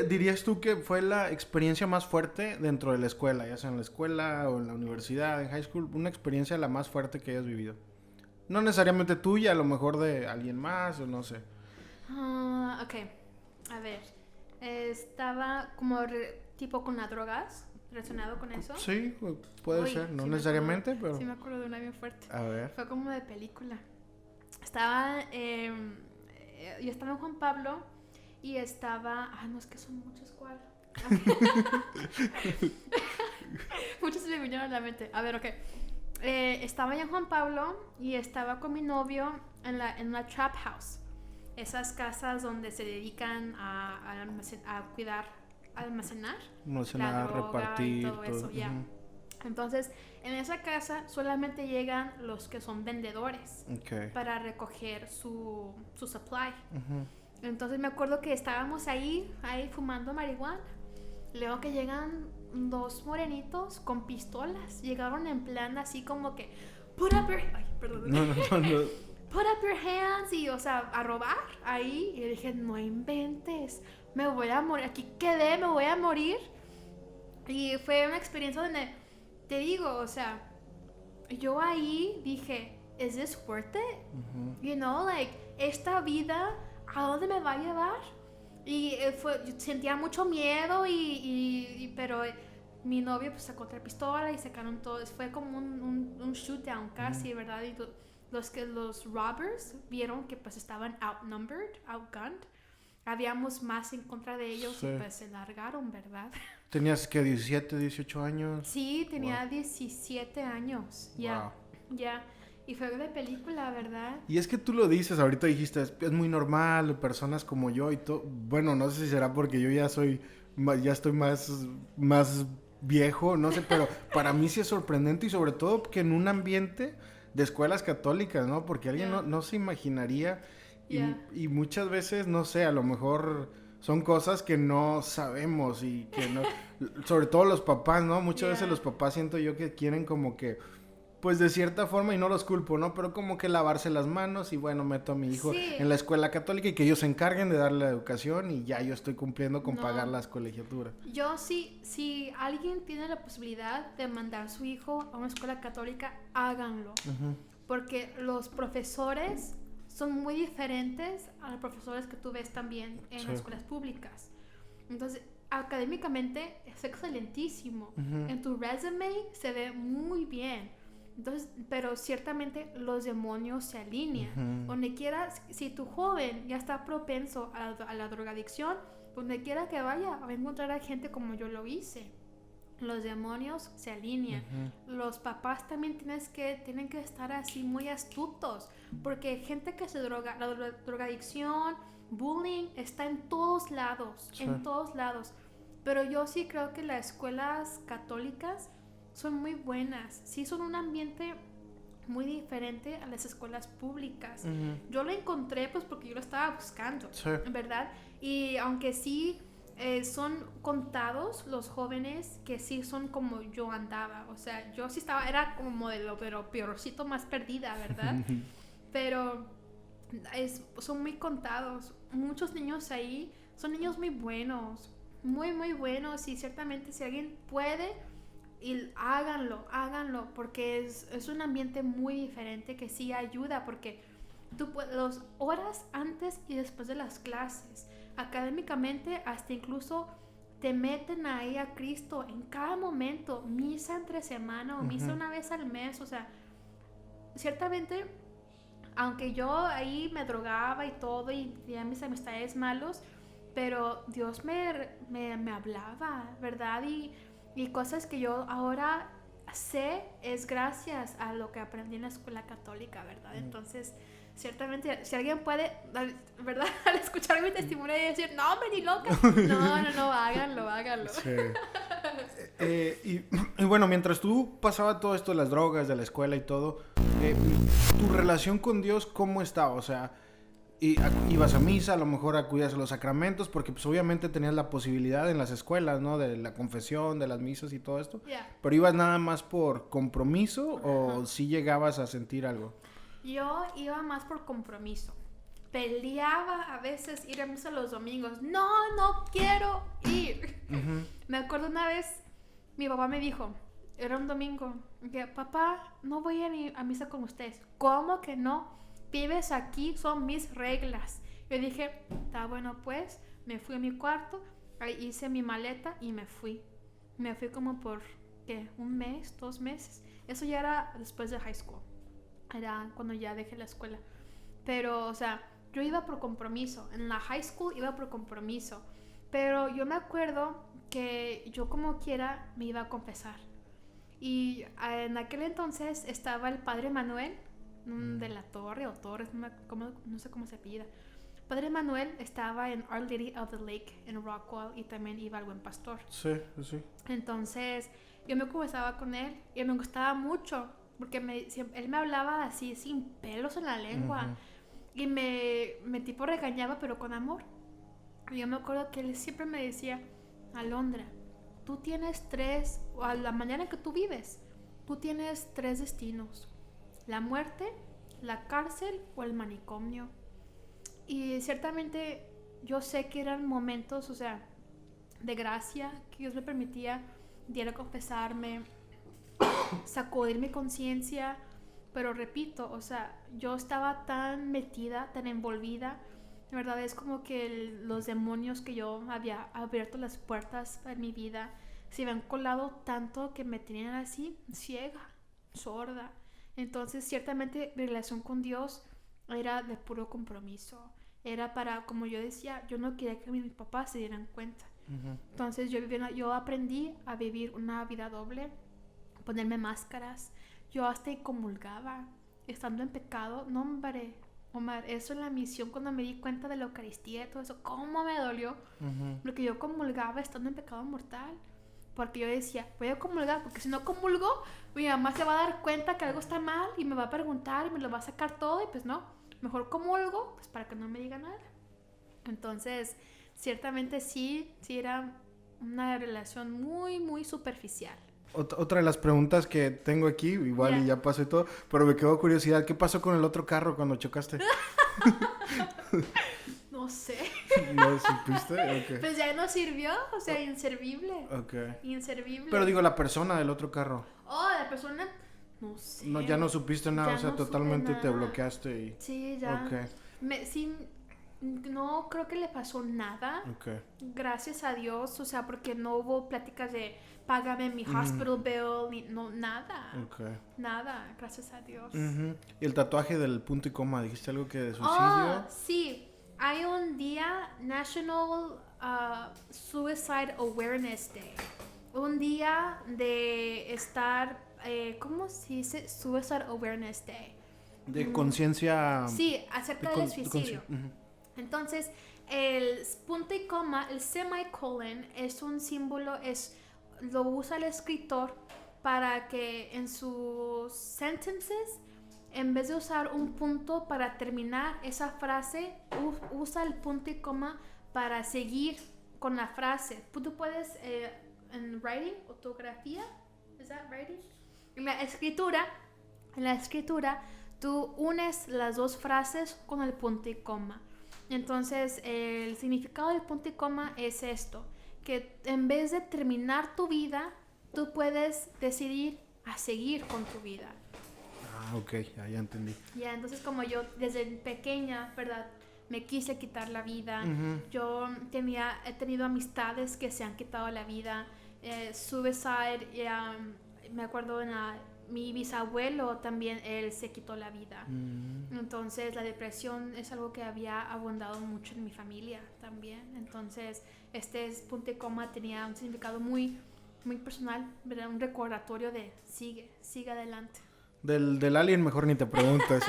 dirías tú que fue la experiencia más fuerte dentro de la escuela? Ya sea en la escuela o en la universidad, en high school. Una experiencia la más fuerte que hayas vivido. No necesariamente tuya, a lo mejor de alguien más o no sé. Ok. A ver. Estaba como tipo con las drogas. ¿Relacionado con eso? Sí, puede ser. No sí necesariamente, pero... Sí me acuerdo de una bien fuerte. A ver. Fue como de película. Yo estaba en Juan Pablo y estaba... no, es que son muchos, ¿cuál? Muchos se me vinieron a la mente. A ver, ok. Estaba ya en Juan Pablo y estaba con mi novio en una trap house. Esas casas donde se dedican a cuidar, almacenar la droga, repartir, y todo eso, ya. Entonces, en esa casa solamente llegan los que son vendedores para recoger su supply. Entonces me acuerdo que estábamos ahí fumando marihuana. Luego que llegan dos morenitos con pistolas. Llegaron en plan así como que put up your... Ay, perdón. No. Put up your hands y, o sea, a robar ahí. Y yo dije, no inventes, me voy a morir, aquí quedé, me voy a morir. Y fue una experiencia donde, te digo, o sea, yo ahí dije, ¿is this worth it? You know, like, esta vida, ¿a dónde me va a llevar? Y yo sentía mucho miedo, pero mi novio pues sacó otra pistola y sacaron todo. Fue como un shootdown casi, ¿verdad? Y los robbers vieron que pues estaban outnumbered, outgunned. Habíamos más en contra de ellos y pues se largaron, ¿verdad? ¿Tenías que 17, 18 años? Sí, tenía 17 años. Ya. Y fue de película, ¿verdad? Y es que tú lo dices, ahorita dijiste, es muy normal, personas como yo y todo. Bueno, no sé si será porque yo ya estoy más viejo, no sé, pero para mí sí es sorprendente y sobre todo que en un ambiente de escuelas católicas, ¿no? Porque alguien Yeah. no se imaginaría Yeah. y muchas veces, no sé, a lo mejor son cosas que no sabemos y que no, sobre todo los papás, ¿no? Muchas veces Yeah. los papás siento yo que quieren como que, pues de cierta forma, y no los culpo, ¿no? Pero como que lavarse las manos y bueno, meto a mi hijo Sí. en la escuela católica y que ellos se encarguen de darle la educación y ya yo estoy cumpliendo con No. pagar las colegiaturas. Yo sí, si alguien tiene la posibilidad de mandar a su hijo a una escuela católica, háganlo. Ujú. Porque los profesores son muy diferentes a los profesores que tú ves también en Sí. las escuelas públicas. Entonces, académicamente es excelentísimo. Ujú. En tu resume se ve muy bien. Entonces, pero ciertamente los demonios se alinean. Ujú. Donde quieras, si tu joven ya está propenso a la drogadicción, donde quiera que vaya, va a encontrar a gente como yo lo hice. Los demonios se alinean. Ujú. Los papás también tienen que estar así muy astutos, porque gente que se droga, la drogadicción, bullying, está en todos lados, Sí. en todos lados. Pero yo sí creo que las escuelas católicas son muy buenas, sí son un ambiente muy diferente a las escuelas públicas. Ujú. Yo lo encontré pues porque yo lo estaba buscando, Sí. ¿verdad? Y aunque sí son contados los jóvenes que sí son como yo andaba. O sea, yo sí estaba, era como modelo, pero peorcito, más perdida, ¿verdad? Pero son muy contados. Muchos niños ahí son niños muy buenos, muy, muy buenos. Y ciertamente si alguien puede, háganlo, porque es un ambiente muy diferente que sí ayuda, porque las horas antes y después de las clases, académicamente, hasta incluso te meten ahí a Cristo en cada momento, misa entre semana o misa Ujú. una vez al mes. O sea, ciertamente, aunque yo ahí me drogaba y todo y tenía mis amistades malos, pero Dios me hablaba, ¿verdad? Y cosas que yo ahora sé es gracias a lo que aprendí en la escuela católica, ¿verdad? Entonces, ciertamente, si alguien puede, ¿verdad? Al escuchar mi testimonio y decir, no, hombre, ni loca. No, háganlo. Sí. Y bueno, mientras tú pasaba todo esto de las drogas, de la escuela y todo, tu relación con Dios, ¿cómo estaba? O sea, ibas a misa, a lo mejor acudías a los sacramentos, porque pues obviamente tenías la posibilidad en las escuelas, ¿no? De la confesión, de las misas y todo esto. Yeah. Pero ibas nada más por compromiso o Ajá. sí llegabas a sentir algo. Yo iba más por compromiso. Peleaba a veces ir a misa los domingos. No quiero ir. Ujú. Me acuerdo una vez, mi papá me dijo, era un domingo, que papá, no voy a ir a misa con ustedes. ¿Cómo que no? Vives aquí, son mis reglas. Yo dije, está bueno pues, me fui a mi cuarto, ahí hice mi maleta y me fui. Me fui como por, ¿qué? 1 mes, 2 meses. Eso ya era después de high school. Era cuando ya dejé la escuela. Pero, o sea, yo iba por compromiso. En la high school iba por compromiso. Pero yo me acuerdo que yo como quiera me iba a confesar. Y en aquel entonces estaba el padre Manuel de la Torre o Torres, no sé cómo se apellida. Padre Manuel estaba en Our Lady of the Lake en Rockwall y también iba al Buen Pastor. Sí, sí. Entonces yo me conversaba con él y me gustaba mucho porque él me hablaba así sin pelos en la lengua. Ujú. Y me tipo regañaba, pero con amor. Y yo me acuerdo que él siempre me decía, Alondra, tú tienes 3, o a la manera que tú vives, tú tienes 3 destinos. La muerte, la cárcel o el manicomio. Y ciertamente yo sé que eran momentos, o sea, de gracia, que Dios me permitía ir a confesarme, sacudir mi conciencia. Pero repito, o sea, yo estaba tan metida, tan envolvida. De verdad es como que los demonios que yo había abierto las puertas en mi vida se habían colado tanto que me tenían así ciega, sorda. Entonces ciertamente mi relación con Dios era de puro compromiso. Era para, como yo decía, yo no quería que mis papás se dieran cuenta. Ujú. Entonces yo aprendí a vivir una vida doble, ponerme máscaras. Yo hasta comulgaba, estando en pecado. No, hombre, Omar, eso en la misión cuando me di cuenta de la Eucaristía y todo eso, cómo me dolió. Ujú. Porque yo comulgaba estando en pecado mortal. Porque yo decía, voy a comulgar, porque si no comulgo, mi mamá se va a dar cuenta que algo está mal y me va a preguntar y me lo va a sacar todo y pues no, mejor comulgo, pues para que no me diga nada. Entonces, ciertamente sí era una relación muy, muy superficial. Otra de las preguntas que tengo aquí, igual y ya pasó y todo, pero me quedó curiosidad, ¿qué pasó con el otro carro cuando chocaste? No sé. ¿No supiste? Okay. Pues ya no sirvió, o sea, inservible. Okay. Inservible. Pero digo, la persona del otro carro. Oh, la persona, no sé. No, ya no supiste nada, Ya o sea, no totalmente supe te nada. bloqueaste y... Sí, ya. Okay. Sí, no creo que le pasó nada. Okay. Gracias a Dios, o sea, porque no hubo pláticas de págame mi hospital bill, ni, no, nada. Okay. Nada, gracias a Dios. Y el tatuaje del punto y coma, ¿dijiste algo que de suicidio? Oh, sí. Hay un día National Suicide Awareness Day. Un día de estar, ¿cómo se dice? Suicide Awareness Day. De conciencia... Sí, acerca del suicidio. Entonces, el punto y coma, el semicolon, es un símbolo, lo usa el escritor para que en sus sentences, en vez de usar un punto para terminar esa frase, usa el punto y coma para seguir con la frase. Tú puedes, en writing, ortografía, ¿es that writing? En la escritura, tú unes las dos frases con el punto y coma. Entonces, el significado del punto y coma es esto, que en vez de terminar tu vida, tú puedes decidir a seguir con tu vida. Ah, ok, ya entendí. Ya, entonces como yo desde pequeña, ¿verdad? Me quise quitar la vida. Yo he tenido amistades que se han quitado la vida. Suicide, me acuerdo mi bisabuelo también, él se quitó la vida. Entonces la depresión es algo que había abundado mucho en mi familia también. Entonces este punto y coma tenía un significado muy, muy personal, ¿verdad? Un recordatorio de sigue adelante. Del Alien mejor ni te preguntas.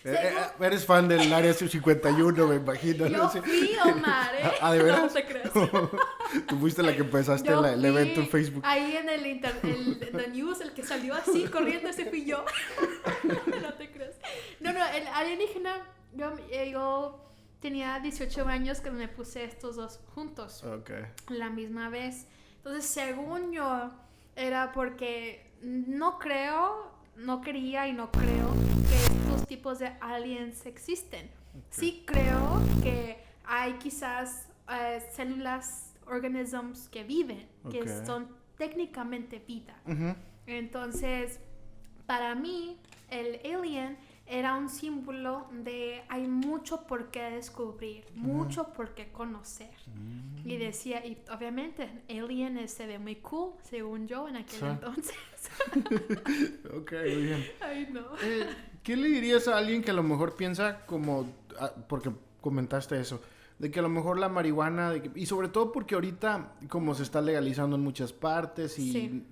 Eres fan del Área 51, me imagino. Yo fui, Omar, ¿eh? ¿Ah, de veras? No te creas. Tú fuiste la que empezaste el evento en Facebook. Ahí en the news, el que salió así corriendo, ese fui yo. No te creas. No, el alienígena, yo tenía 18 años cuando me puse estos dos juntos. Okay. La misma vez. Entonces, según yo, era porque no quería y no creo que estos tipos de aliens existen. Okay. Sí creo que hay quizás células, organismos que viven, que son técnicamente vida. Entonces, para mí, el alien era un símbolo de hay mucho por qué descubrir, mucho por qué conocer. Y decía, y obviamente, alien se ve muy cool, según yo, en aquel entonces. Ok, muy bien. Ay, no. ¿Qué le dirías a alguien que a lo mejor piensa como, porque comentaste eso, de que a lo mejor la marihuana, y sobre todo porque ahorita como se está legalizando en muchas partes y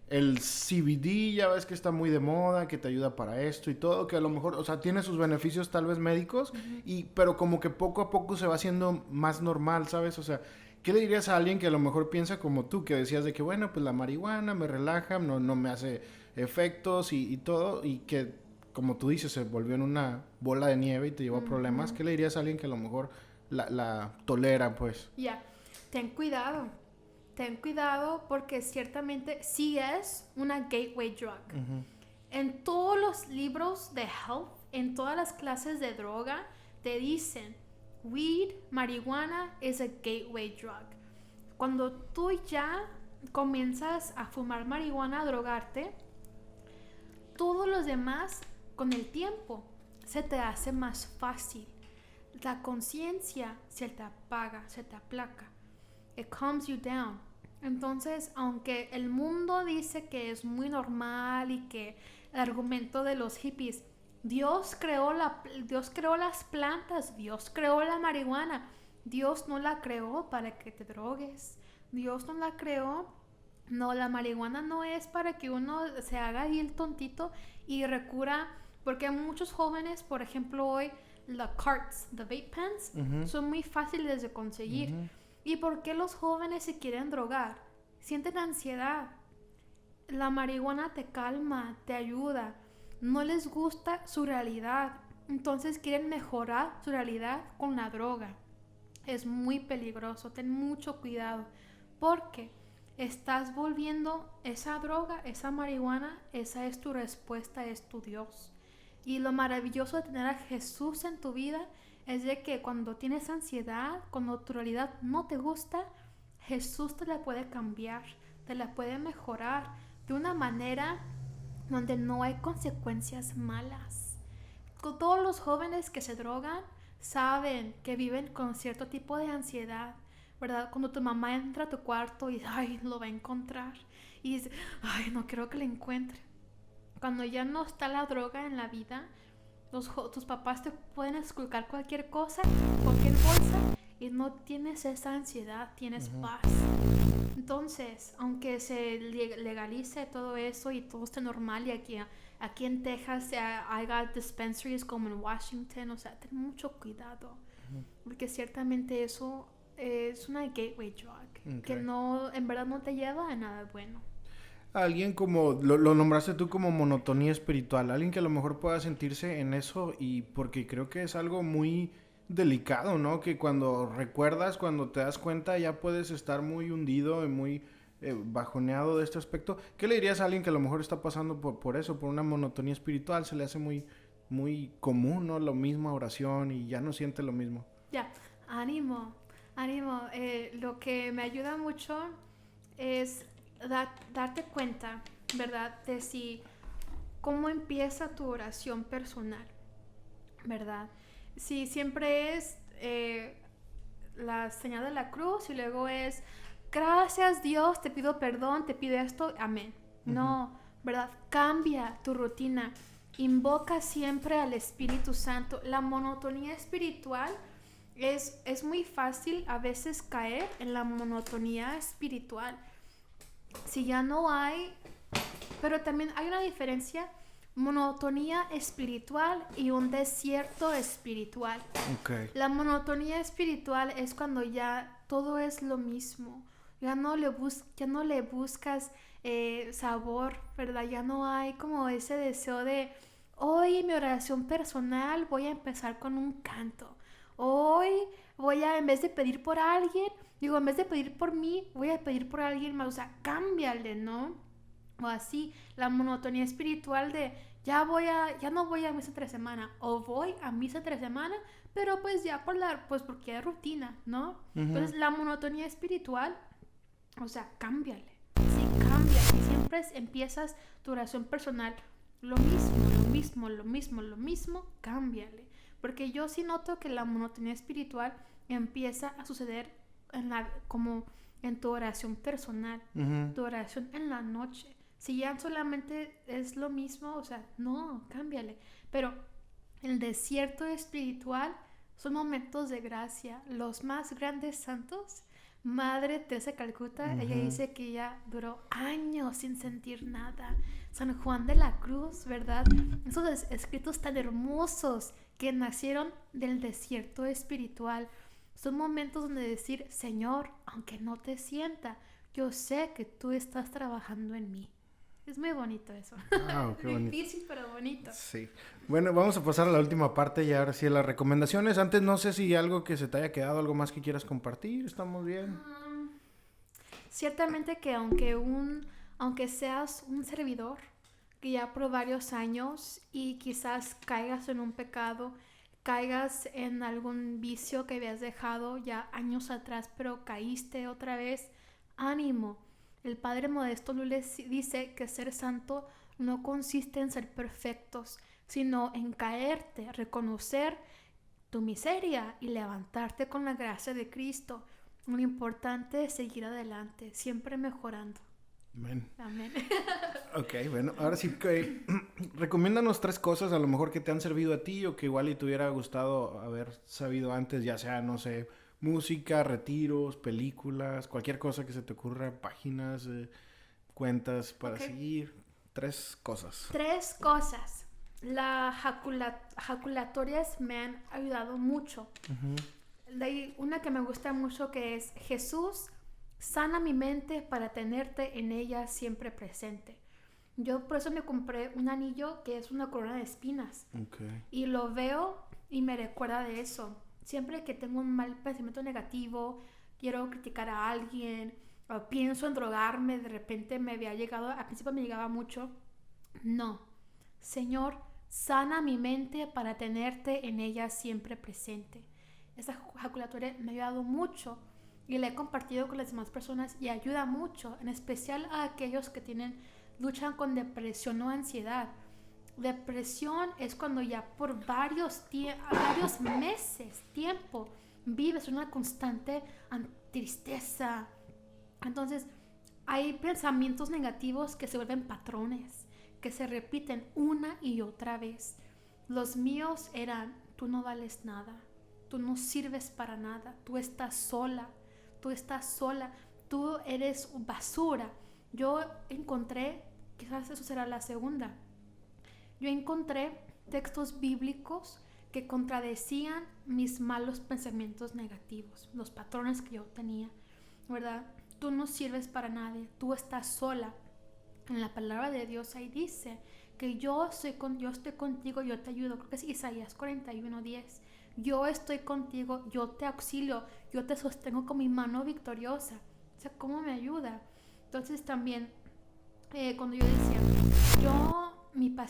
el CBD ya ves que está muy de moda, que te ayuda para esto y todo, que a lo mejor, o sea, tiene sus beneficios tal vez médicos, pero como que poco a poco se va haciendo más normal, ¿sabes? O sea, ¿qué le dirías a alguien que a lo mejor piensa como tú, que decías de que bueno, pues la marihuana me relaja, no me hace efectos y todo, y que como tú dices, se volvió en una bola de nieve y te llevó a problemas? ¿Qué le dirías a alguien que a lo mejor la tolera, pues? Ya, ten cuidado porque ciertamente sí es una gateway drug. En todos los libros de health, en todas las clases de droga, te dicen, weed, marihuana, is a gateway drug. Cuando tú ya comienzas a fumar marihuana, a drogarte, todos los demás, con el tiempo, se te hace más fácil. La conciencia se te apaga, se te aplaca. It calms you down. Entonces, aunque el mundo dice que es muy normal y que el argumento de los hippies, Dios creó las plantas, Dios creó la marihuana, Dios no la creó para que te drogues, Dios no la creó. No, la marihuana no es para que uno se haga ahí el tontito y recurra, porque muchos jóvenes, por ejemplo, hoy, the carts, the vape pens, son muy fáciles de conseguir. ¿Y por qué los jóvenes se quieren drogar? sienten ansiedad. La marihuana te calma, te ayuda. No les gusta su realidad, entonces quieren mejorar su realidad con la droga. Es muy peligroso, ten mucho cuidado, porque estás volviendo esa droga, esa marihuana, esa es tu respuesta, es tu Dios. Y lo maravilloso de tener a Jesús en tu vida es de que cuando tienes ansiedad, cuando tu realidad no te gusta, Jesús te la puede cambiar, te la puede mejorar de una manera donde no hay consecuencias malas. Todos los jóvenes que se drogan saben que viven con cierto tipo de ansiedad, ¿verdad? Cuando tu mamá entra a tu cuarto y ay, lo va a encontrar y dice, ay, no quiero que lo encuentre. Cuando ya no está la droga en la vida, tus papás te pueden esculcar cualquier cosa, cualquier bolsa, y no tienes esa ansiedad, tienes paz. Entonces, aunque se legalice todo eso y todo esté normal, y aquí en Texas haya dispensaries como en Washington, o sea, ten mucho cuidado, porque ciertamente eso es una gateway drug, que no, en verdad no te lleva a nada bueno. Alguien como, lo nombraste tú como monotonía espiritual, alguien que a lo mejor pueda sentirse en eso, y porque creo que es algo muy delicado, ¿no? Que cuando recuerdas, cuando te das cuenta, ya puedes estar muy hundido y muy bajoneado de este aspecto. ¿Qué le dirías a alguien que a lo mejor está pasando por eso, por una monotonía espiritual? Se le hace muy común, ¿no? Lo mismo oración y ya no siente lo mismo. Ya, ánimo. Lo que me ayuda mucho es darte cuenta, ¿verdad? De cómo empieza tu oración personal, ¿verdad? Si siempre es la señal de la cruz y luego es gracias Dios, te pido perdón, te pido esto, amén. No, ¿verdad? Cambia tu rutina, invoca siempre al Espíritu Santo. La monotonía espiritual es muy fácil a veces caer en la monotonía espiritual. Si ya no hay, pero también hay una diferencia, monotonía espiritual y un desierto espiritual. Okay. La monotonía espiritual es cuando ya todo es lo mismo, ya no le buscas sabor, ¿verdad? Ya no hay como ese deseo de hoy en mi oración personal voy a empezar con un canto. Hoy en vez de pedir por alguien, en vez de pedir por mí, voy a pedir por alguien más. O sea, cámbiale, ¿no? O así, la monotonía espiritual de ya no voy a misa entre semana, o voy a misa entre semana, pero pues ya pues porque es rutina, ¿no? Entonces la monotonía espiritual, o sea, cámbiale. Sí, cambia. Y siempre empiezas tu oración personal, lo mismo, cámbiale. Porque yo sí noto que la monotonía espiritual empieza a suceder como en tu oración personal, tu oración en la noche. Si ya solamente es lo mismo, o sea, no, cámbiale. Pero el desierto espiritual son momentos de gracia. Los más grandes santos, Madre Teresa de Calcuta, ella dice que ella duró años sin sentir nada. San Juan de la Cruz, ¿verdad? Esos escritos tan hermosos que nacieron del desierto espiritual. Son momentos donde decir, Señor, aunque no te sienta, yo sé que tú estás trabajando en mí. Es muy bonito eso. Qué bonito. Difícil, pero bonito. Sí. Bueno, vamos a pasar a la última parte y ahora sí a las recomendaciones. Antes, no sé si algo que se te haya quedado, algo más que quieras compartir. ¿Estamos bien? Ciertamente que aunque seas un servidor que ya por varios años y quizás caigas en un pecado, caigas en algún vicio que habías dejado ya años atrás, pero caíste otra vez, ánimo. El Padre Modesto Lulez dice que ser santo no consiste en ser perfectos, sino en caerte, reconocer tu miseria y levantarte con la gracia de Cristo. Lo importante es seguir adelante, siempre mejorando. Amén. Amén. Ok, bueno, ahora sí que recomiéndanos 3 cosas a lo mejor que te han servido a ti o que igual y te hubiera gustado haber sabido antes, ya sea, no sé, música, retiros, películas, cualquier cosa que se te ocurra, páginas, cuentas para seguir. 3 cosas. 3 cosas. Las jaculatorias me han ayudado mucho. Hay una que me gusta mucho que es Jesús sana mi mente para tenerte en ella siempre presente. Yo por eso me compré un anillo que es una corona de espinas. Okay. Y lo veo y me recuerda de eso. Siempre que tengo un mal pensamiento negativo, quiero criticar a alguien, o pienso en drogarme, de repente me había llegado, al principio me llegaba mucho. No, Señor, sana mi mente para tenerte en ella siempre presente. Esta ejaculatoria me ha ayudado mucho y la he compartido con las demás personas y ayuda mucho, en especial a aquellos que luchan con depresión o ansiedad. Depresión es cuando ya por varios meses, tiempo, vives una constante tristeza. Entonces, hay pensamientos negativos que se vuelven patrones, que se repiten una y otra vez. Los míos eran: tú no vales nada, tú no sirves para nada, tú estás sola, tú eres basura. Yo encontré, quizás eso será la segunda, yo encontré textos bíblicos que contradecían mis malos pensamientos negativos, los patrones que yo tenía, ¿verdad? Tú no sirves para nadie, tú estás sola. En la palabra de Dios ahí dice que yo estoy contigo, yo te ayudo. Creo que es Isaías 41:10. Yo estoy contigo, yo te auxilio, yo te sostengo con mi mano victoriosa. O sea, ¿cómo me ayuda? Entonces también, cuando yo decía,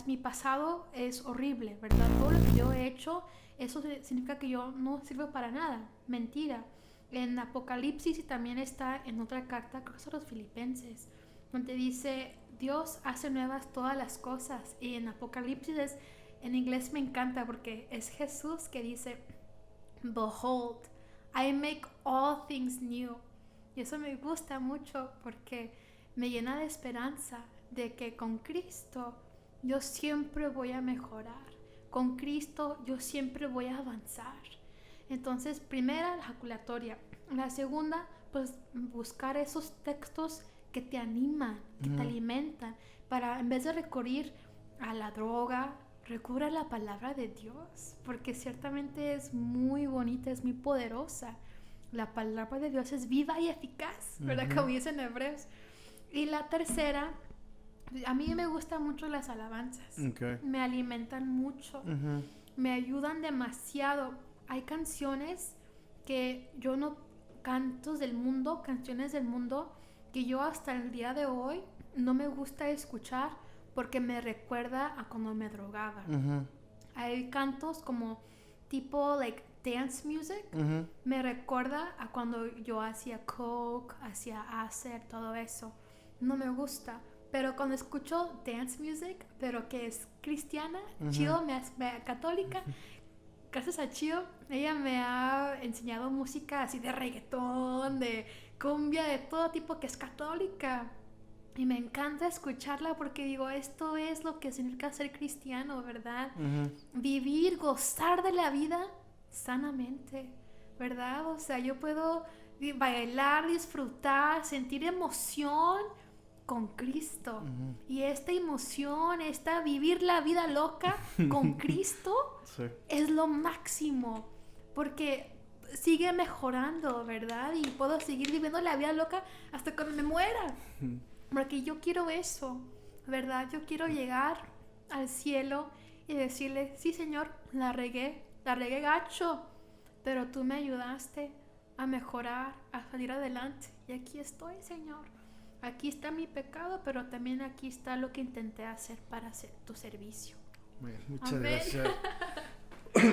mi pasado es horrible, ¿verdad? Todo lo que yo he hecho, eso significa que yo no sirvo para nada. Mentira. En Apocalipsis, y también está en otra carta, creo que son los Filipenses, donde dice, Dios hace nuevas todas las cosas. Y en Apocalipsis, en inglés me encanta porque es Jesús que dice, Behold, I make all things new. Y eso me gusta mucho porque me llena de esperanza de que con Cristo yo siempre voy a mejorar. Con Cristo yo siempre voy a avanzar. Entonces, primera, la ejaculatoria. La segunda, pues buscar esos textos que te animan, que te alimentan, para en vez de recurrir a la droga, recurre a la palabra de Dios, porque ciertamente es muy bonita, es muy poderosa. La palabra de Dios es viva y eficaz, ¿verdad? Como dice en Hebreos. Y la tercera, a mí me gustan mucho las alabanzas. Okay. Me alimentan mucho, me ayudan demasiado. Hay canciones que yo no, canciones del mundo, que yo hasta el día de hoy no me gusta escuchar porque me recuerda a cuando me drogaba. Hay cantos como tipo like dance music, me recuerda a cuando yo hacía coke, hacía acid, todo eso. No me gusta. Pero cuando escucho dance music, pero que es cristiana, chido, católica, gracias a Chio, ella me ha enseñado música así de reggaetón, de cumbia, de todo tipo, que es católica. Y me encanta escucharla porque digo, esto es lo que significa ser cristiano, ¿verdad? Vivir, gozar de la vida sanamente, ¿verdad? O sea, yo puedo bailar, disfrutar, sentir emoción con Cristo. Y esta emoción, vivir la vida loca con Cristo Sí. es lo máximo, porque sigue mejorando, ¿verdad? Y puedo seguir viviendo la vida loca hasta cuando me muera, porque yo quiero eso, ¿verdad? Yo quiero llegar al cielo y decirle, sí, Señor, la regué gacho, pero tú me ayudaste a mejorar, a salir adelante, y aquí estoy, Señor. Aquí está mi pecado, pero también aquí está lo que intenté hacer para hacer tu servicio. Bien, muchas Amén. gracias.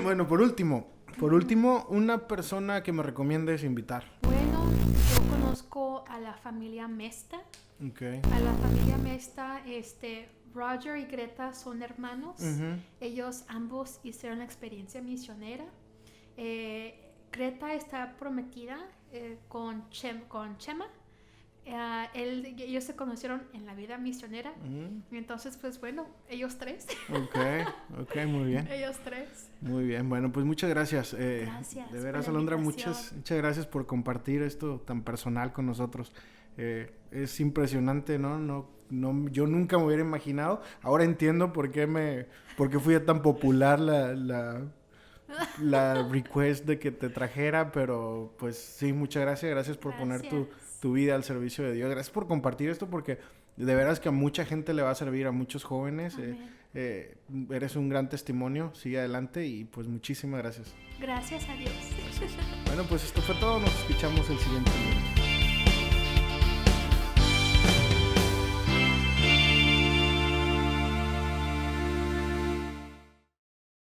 Bueno, por último, una persona que me recomiendes invitar. Bueno, yo conozco a la familia Mesta. Okay. A la familia Mesta, Roger y Greta son hermanos. Ellos ambos hicieron la experiencia misionera. Greta está prometida con Chema. Ellos se conocieron en la vida misionera. Entonces, pues bueno, ellos tres. Ok, muy bien. Ellos tres. Muy bien, bueno, pues muchas gracias. Gracias. De veras, por la Alondra, invitación. muchas gracias por compartir esto tan personal con nosotros. Es impresionante, ¿no? Yo nunca me hubiera imaginado. Ahora entiendo por qué fui tan popular la request de que te trajera, pero pues sí, muchas gracias. Gracias por poner tu tu vida al servicio de Dios. Gracias por compartir esto porque de veras que a mucha gente le va a servir, a muchos jóvenes. Eres un gran testimonio, sigue adelante y pues muchísimas gracias. Gracias a Dios. Bueno, pues esto fue todo, nos escuchamos el siguiente día.